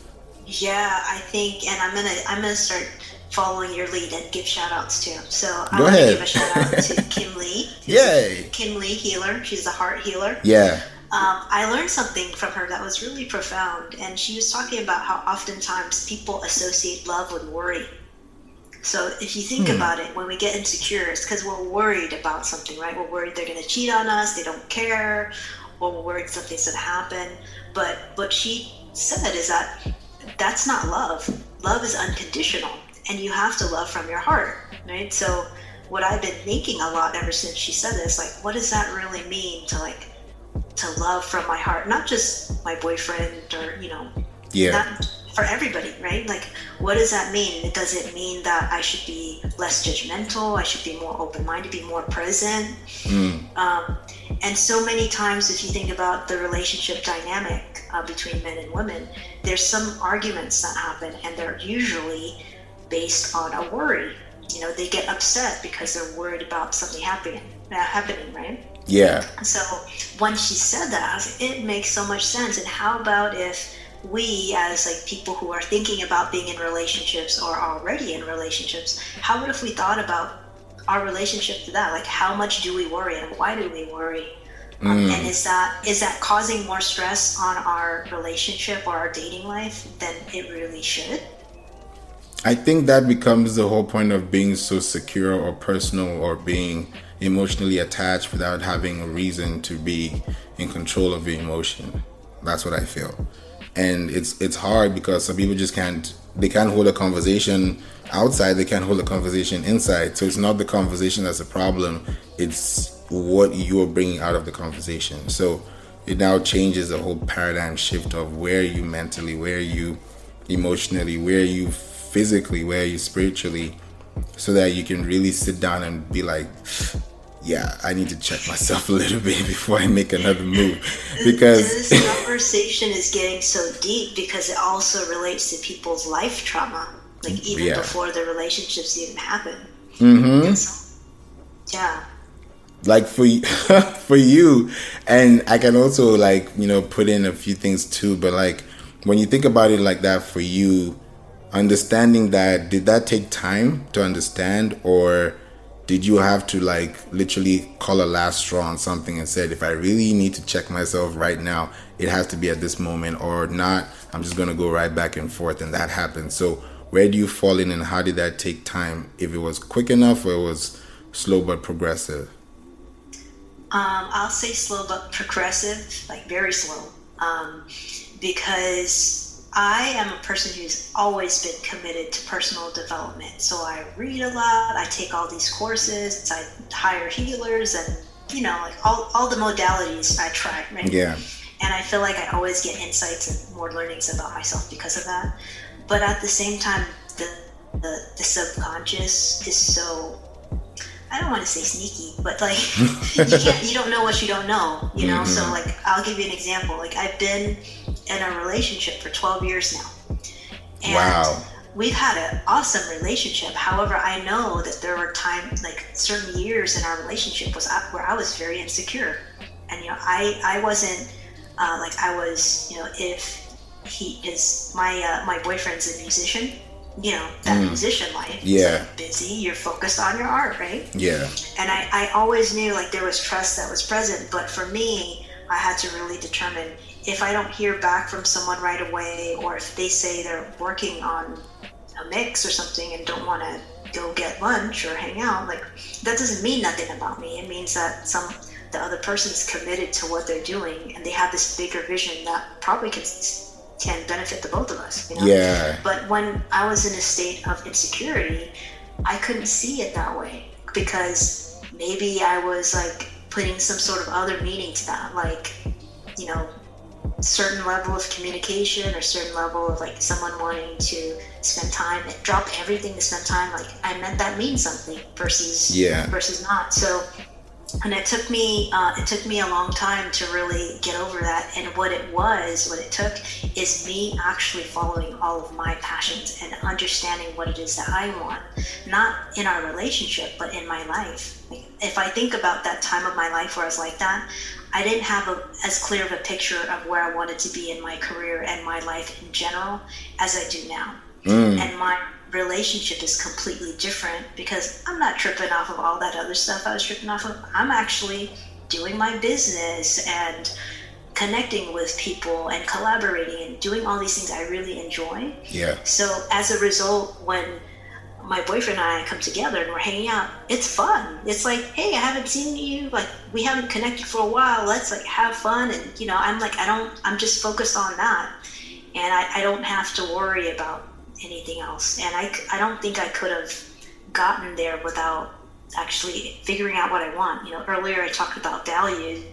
Yeah, I think, and I'm gonna start following your lead and give shout outs too. So I Go want to ahead. give a shout out to Kim Lee. Yay. Kim Lee healer. She's a heart healer. Yeah. I learned something from her that was really profound, and she was talking about how oftentimes people associate love with worry. So if you think about it, when we get insecure, it's because we're worried about something, right? We're worried they're going to cheat on us, they don't care, or we're worried something's going to happen. But what she said is that that's not love. Love is unconditional, and you have to love from your heart, right? So what I've been thinking a lot ever since she said this, like, what does that really mean to love from my heart? Not just my boyfriend or, not for everybody, right? Like, what does that mean? Does it mean that I should be less judgmental? I should be more open-minded, be more present? And so many times, if you think about the relationship dynamic between men and women, there's some arguments that happen, and they're usually based on a worry. They get upset because they're worried about something happening, right? Yeah. So when she said that, I was like, it makes so much sense. And how about if we, as like people who are thinking about being in relationships or already in relationships, how about if we thought about our relationship to that? Like, how much do we worry and why do we worry? And is that causing more stress on our relationship or our dating life than it really should? I think that becomes the whole point of being so secure or personal or being emotionally attached without having a reason to be in control of your emotion. That's what I feel. And it's hard because some people just can't hold a conversation outside, they can't hold a conversation inside. So it's not the conversation that's a problem, it's what you're bringing out of the conversation. So it now changes the whole paradigm shift of where are you mentally, where are you emotionally, where are you physically, where are you spiritually, so that you can really sit down and be like, yeah, I need to check myself a little bit before I make another move. Because this conversation is getting so deep because it also relates to people's life trauma, like even before the relationships even happen. So, yeah. Like for you, and I can also put in a few things too, but like when you think about it like that for you, understanding that, did that take time to understand, or did you have to like literally call a last straw on something and said, if I really need to check myself right now, it has to be at this moment, or not, I'm just going to go right back and forth, and that happened. So where do you fall in, and how did that take time? If it was quick enough, or it was slow but progressive? I'll say slow but progressive, like very slow, because I am a person who's always been committed to personal development. So I read a lot, I take all these courses, I hire healers, and like all the modalities I try, right? Yeah. And I feel like I always get insights and more learnings about myself because of that. But at the same time, the subconscious is so, I don't want to say sneaky, but like you don't know what you don't know, So like, I'll give you an example. Like, I've been in a relationship for 12 years now, and Wow. we've had an awesome relationship. However, I know that there were times, like certain years in our relationship where I was very insecure, and I wasn't like, I was, if he is my boyfriend's a musician. That musician life. Yeah. Like, busy, you're focused on your art, right? Yeah. And I always knew like there was trust that was present, but for me, I had to really determine, if I don't hear back from someone right away, or if they say they're working on a mix or something and don't want to go get lunch or hang out, like, that doesn't mean nothing about me. It means that the other person's committed to what they're doing, and they have this bigger vision that probably can benefit the both of us, Yeah. But when I was in a state of insecurity, I couldn't see it that way, because maybe I was like putting some sort of other meaning to that, like, certain level of communication, or certain level of like someone wanting to spend time and drop everything to spend time. Like, I meant that means something versus not. So, and it took me a long time to really get over that. And what it took is me actually following all of my passions and understanding what it is that I want, not in our relationship, but in my life. Like, if I think about that time of my life where I was like that, I didn't have as clear of a picture of where I wanted to be in my career and my life in general as I do now. And my relationship is completely different, because I'm not tripping off of all that other stuff I was tripping off of. I'm actually doing my business and connecting with people and collaborating and doing all these things I really enjoy. Yeah. So as a result, when my boyfriend and I come together and we're hanging out, it's fun. It's like, hey, I haven't seen you, like, we haven't connected for a while, let's like have fun. And I'm like, I'm just focused on that, and I don't have to worry about anything else. And I don't think I could have gotten there without actually figuring out what I want. Earlier I talked about values.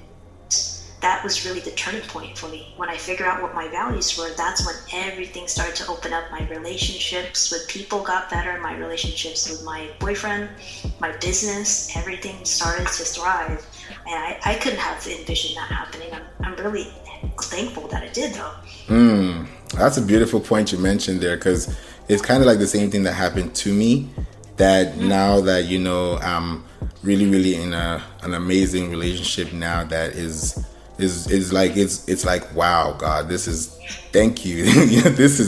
That was really the turning point for me. When I figured out what my values were, that's when everything started to open up. My relationships with people got better. My relationships with my boyfriend, my business, everything started to thrive. And I couldn't have envisioned that happening. I'm really thankful that it did, though. That's a beautiful point you mentioned there, because it's kind of like the same thing that happened to me, that now that I'm really, really in an amazing relationship now, that is like, it's like, wow, God, thank you. This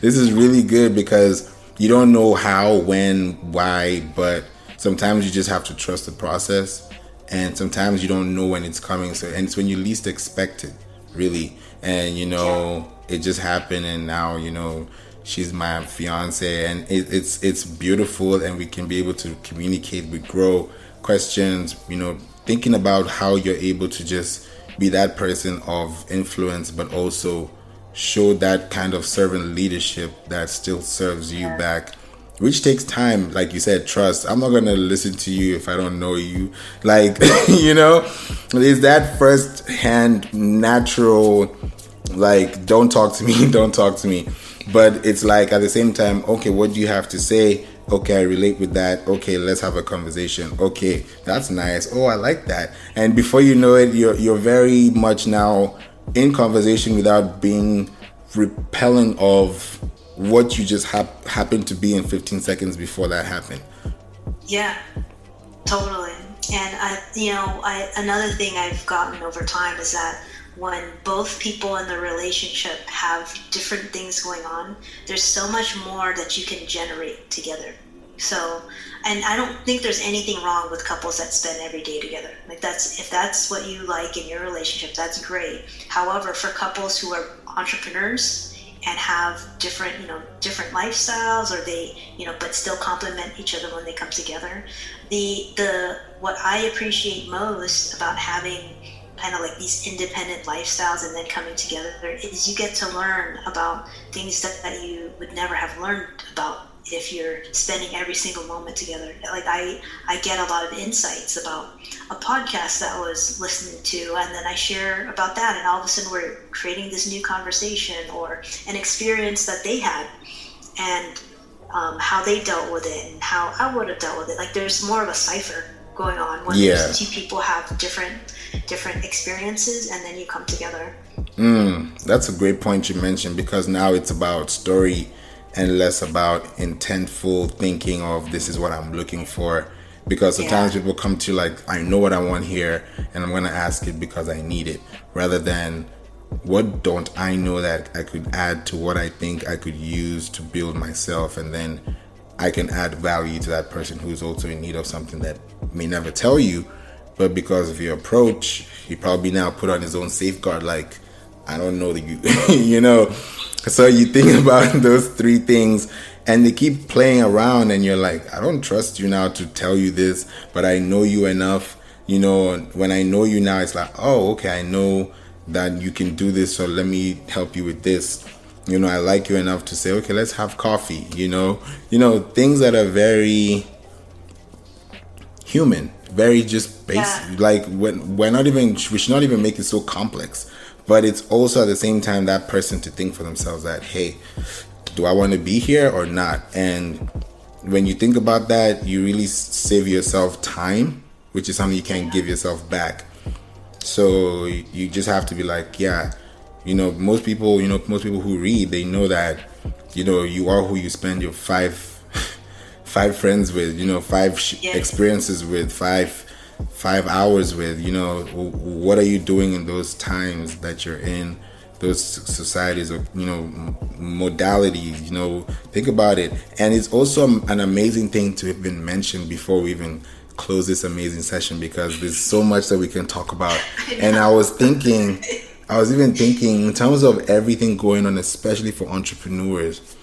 is really good, because you don't know how, when, why, but sometimes you just have to trust the process, and sometimes you don't know when it's coming. So, and it's when you least expect it, really. And it just happened, and now she's my fiance, and it's beautiful, and we can be able to communicate, we grow questions, thinking about how you're able to just be that person of influence, but also show that kind of servant leadership that still serves you back, which takes time. Like you said, trust. I'm not gonna listen to you if I don't know you. Like, there's that first hand natural, like, don't talk to me, don't talk to me. But it's like, at the same time, okay, what do you have to say? Okay, I relate with that. Okay, let's have a conversation. Okay, that's nice. Oh, I like that. And before you know it, you're very much now in conversation without being repelling of what you just happened to be in 15 seconds before that happened. Yeah, totally. And another thing I've gotten over time is that when both people in the relationship have different things going on, there's so much more that you can generate together. So, and I don't think there's anything wrong with couples that spend every day together. Like if that's what you like in your relationship, that's great. However, for couples who are entrepreneurs and have different, different lifestyles, or they, but still complement each other when they come together, the what I appreciate most about having kind of like these independent lifestyles and then coming together is you get to learn about things that you would never have learned about if you're spending every single moment together. Like I get a lot of insights about a podcast that I was listening to, and then I share about that, and all of a sudden we're creating this new conversation or an experience that they had, and how they dealt with it and how I would have dealt with it. Like there's more of a cipher going on when there's two people have different experiences, and then you come together. That's a great point you mentioned, because now it's about story and less about intentful thinking of this is what I'm looking for. Because sometimes people come to like, I know what I want here and I'm going to ask it because I need it, rather than what don't I know that I could add to what I think I could use to build myself, and then I can add value to that person who's also in need of something that may never tell you, but because of your approach, he probably now put on his own safeguard, like, I don't know that you, So you think about those three things, and they keep playing around, and you're like, I don't trust you now to tell you this, but I know you enough. When I know you now, it's like, oh, okay, I know that you can do this, so let me help you with this. I like you enough to say, okay, let's have coffee. Things that are very human, very just basic. Like we should not even make it so complex. But it's also at the same time that person to think for themselves that, hey, do I want to be here or not? And when you think about that, you really save yourself time, which is something you can't give yourself back. So you just have to be like, most people who read, they know that, you are who you spend your five friends with, five experiences with, five hours with. What are you doing in those times that you're in those societies or modalities? Think about it. And it's also an amazing thing to have been mentioned before we even close this amazing session, because there's so much that we can talk about. And I was even thinking in terms of everything going on, especially for entrepreneurs.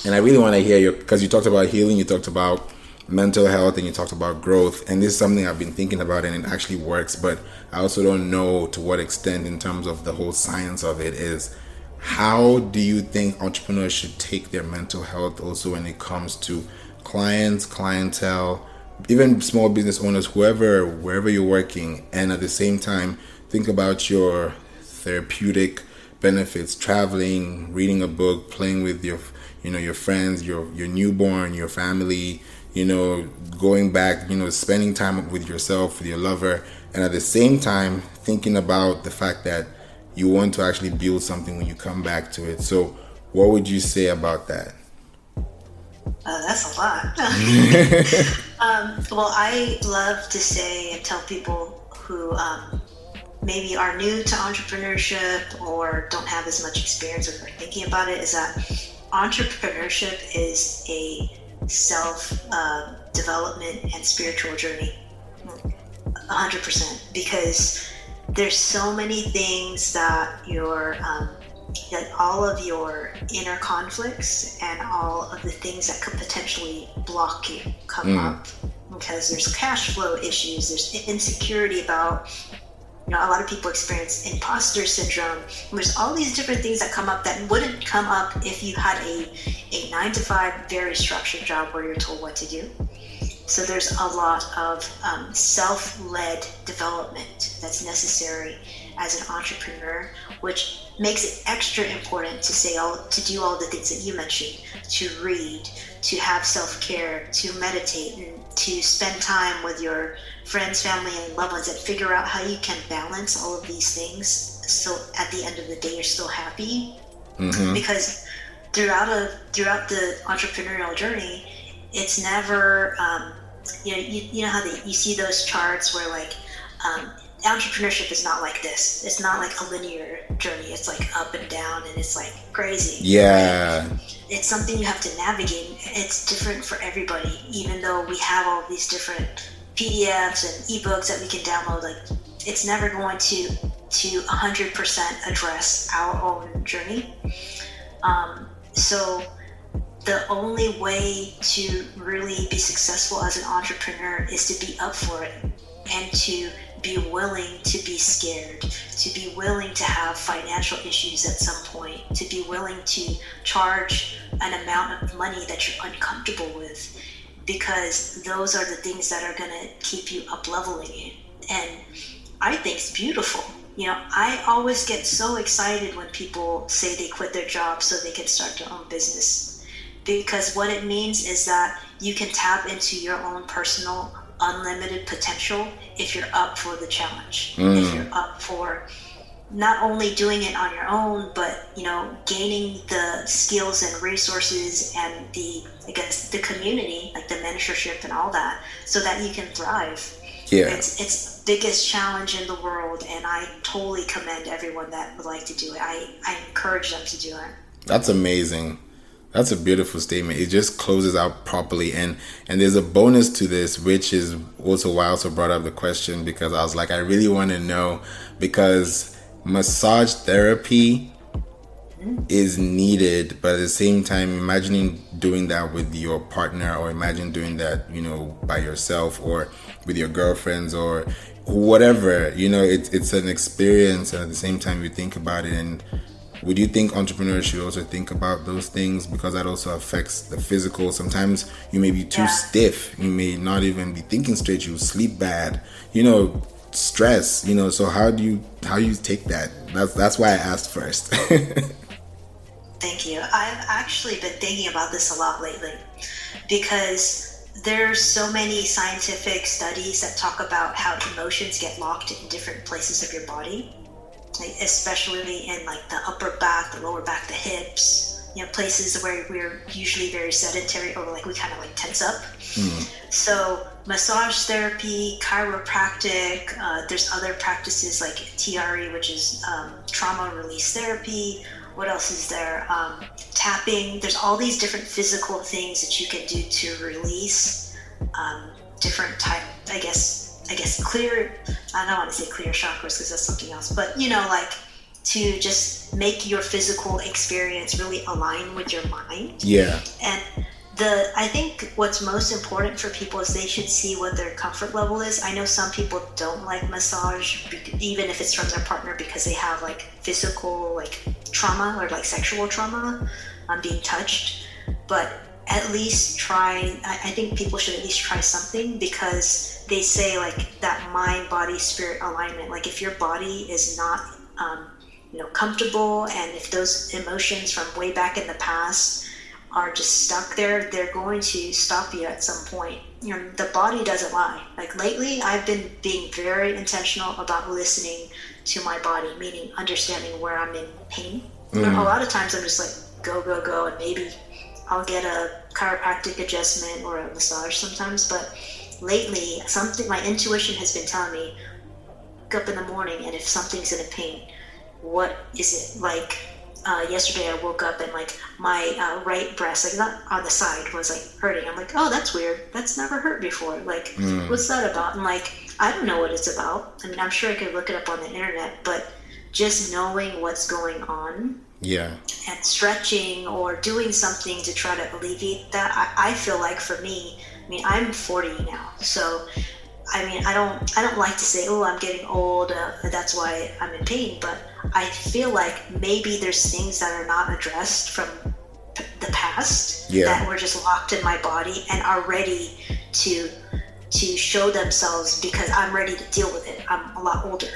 And I really want to hear you, because you talked about healing, you talked about mental health, and you talked about growth. And this is something I've been thinking about, and it actually works, but I also don't know to what extent in terms of the whole science of it is. How do you think entrepreneurs should take their mental health also when it comes to clients, clientele, even small business owners, wherever you're working, and at the same time think about your therapeutic benefits, traveling, reading a book, playing with your friends, your newborn, your family, going back, spending time with yourself, with your lover, and at the same time thinking about the fact that you want to actually build something when you come back to it. So what would you say about that? That's a lot. Well, I love to say and tell people who maybe are new to entrepreneurship or don't have as much experience or are thinking about it, is that entrepreneurship is a self-development and spiritual journey, 100%, because there's so many things that that all of your inner conflicts and all of the things that could potentially block you come up, because there's cash flow issues, there's insecurity about, a lot of people experience imposter syndrome. There's all these different things that come up that wouldn't come up if you had a 9-to-5 very structured job where you're told what to do. So there's a lot of self-led development that's necessary as an entrepreneur, which makes it extra important to do all the things that you mentioned, to read, to have self-care, to meditate, and to spend time with your friends, family, and loved ones, and figure out how you can balance all of these things so at the end of the day you're still happy. Because throughout the entrepreneurial journey, it's never you know how you see those charts where like entrepreneurship is not like this. It's not like a linear journey. It's like up and down, and it's like crazy. Yeah. Right? It's something you have to navigate. It's different for everybody, even though we have all these different PDFs and ebooks that we can download. Like, it's never going to 100% address our own journey. So the only way to really be successful as an entrepreneur is to be up for it, and to be willing to be scared, to be willing to have financial issues at some point, to be willing to charge an amount of money that you're uncomfortable with, because those are the things that are going to keep you up leveling it. And I think it's beautiful. You know, I always get so excited when people say they quit their job so they can start their own business, because what it means is that you can tap into your own personal unlimited potential if you're up for the challenge. If you're up for not only doing it on your own, but, you know, gaining the skills and resources and the community, like the mentorship and all that, so that you can thrive. Yeah. It's the biggest challenge in the world, and I totally commend everyone that would like to do it. I encourage them to do it. That's amazing. That's a beautiful statement. It just closes out properly. And there's a bonus to this, which is also why I also brought up the question, because I was like, I really want to know, because massage therapy is needed, but at the same time, imagining doing that with your partner, or imagine doing that, you know, by yourself or with your girlfriends or whatever, you know, it's an experience. And at the same time, you think about it. And would you think entrepreneurs should also think about those things, because that also affects the physical? Sometimes you may be too stiff, you may not even be thinking straight, you sleep bad, you know, stress, you know. So how do you take that? That's why I asked first. Thank you. I've actually been thinking about this a lot lately, because there's so many scientific studies that talk about how emotions get locked in different places of your body. Like, especially in like the upper back, the lower back, the hips, you know, places where we're usually very sedentary, or like we kind of like tense up. So massage therapy, chiropractic, there's other practices like TRE, which is trauma release therapy. What else is there? Tapping. There's all these different physical things that you can do to release different type, I guess clear, I don't want to say clear chakras because that's something else, but, you know, like to just make your physical experience really align with your mind. Yeah. And I think what's most important for people is they should see what their comfort level is. I know some people don't like massage, even if it's from their partner, because they have like physical like trauma or like sexual trauma on being touched. But at least try, I think people should at least try something, because they say like that mind, body, spirit alignment. Like if your body is not, you know, comfortable, and if those emotions from way back in the past are just stuck there, they're going to stop you at some point. You know, the body doesn't lie. Like lately, I've been being very intentional about listening to my body, meaning understanding where I'm in pain. A lot of times I'm just like go, and maybe I'll get a chiropractic adjustment or a massage sometimes, but lately, my intuition has been telling me, wake up in the morning, and if something's in a pain, what is it? Like yesterday I woke up and like my right breast, like not on the side, was like hurting. I'm like, oh, that's weird. That's never hurt before. Like, what's that about? And like, I don't know what it's about. I mean, I'm sure I could look it up on the internet, but just knowing what's going on. Yeah. And stretching or doing something to try to alleviate that. I feel like for me, I mean, I'm 40 now, so I mean, I don't like to say, oh, I'm getting old, that's why I'm in pain, but I feel like maybe there's things that are not addressed from the past that were just locked in my body and are ready to show themselves, because I'm ready to deal with it. I'm a lot older.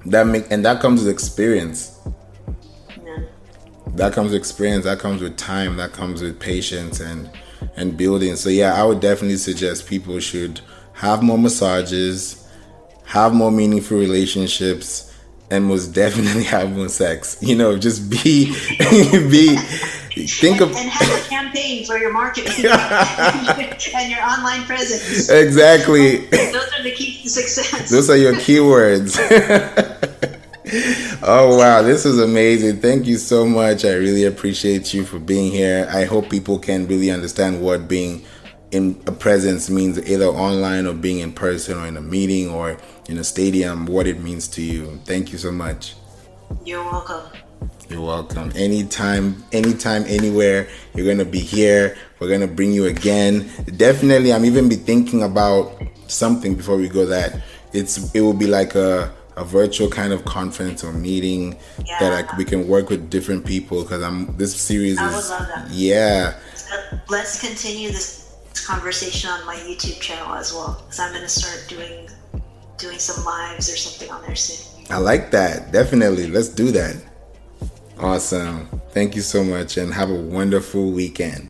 That comes with experience. That comes with experience, that comes with time, that comes with patience and building. So yeah, I would definitely suggest people should have more massages, have more meaningful relationships, and most definitely have more sex. You know, just be Think of and have a campaign for your marketing and your online presence. Exactly. Those are the keys to success. Those are your keywords. Oh wow, this is amazing. Thank you so much. I really appreciate you for being here. I hope people can really understand what being in a presence means, either online or being in person or in a meeting or in a stadium, what it means to you. Thank you so much. You're welcome. You're welcome. Anytime, anywhere, you're gonna be here. We're gonna bring you again. Definitely, I'm even be thinking about something before we go, that it will be like a virtual kind of conference or meeting that we can work with different people, because this series I would is love that. yeah. So let's continue this conversation on my YouTube channel as well, because I'm gonna start doing some lives or something on there soon. I like that. Definitely, let's do that. Awesome. Thank you so much and have a wonderful weekend.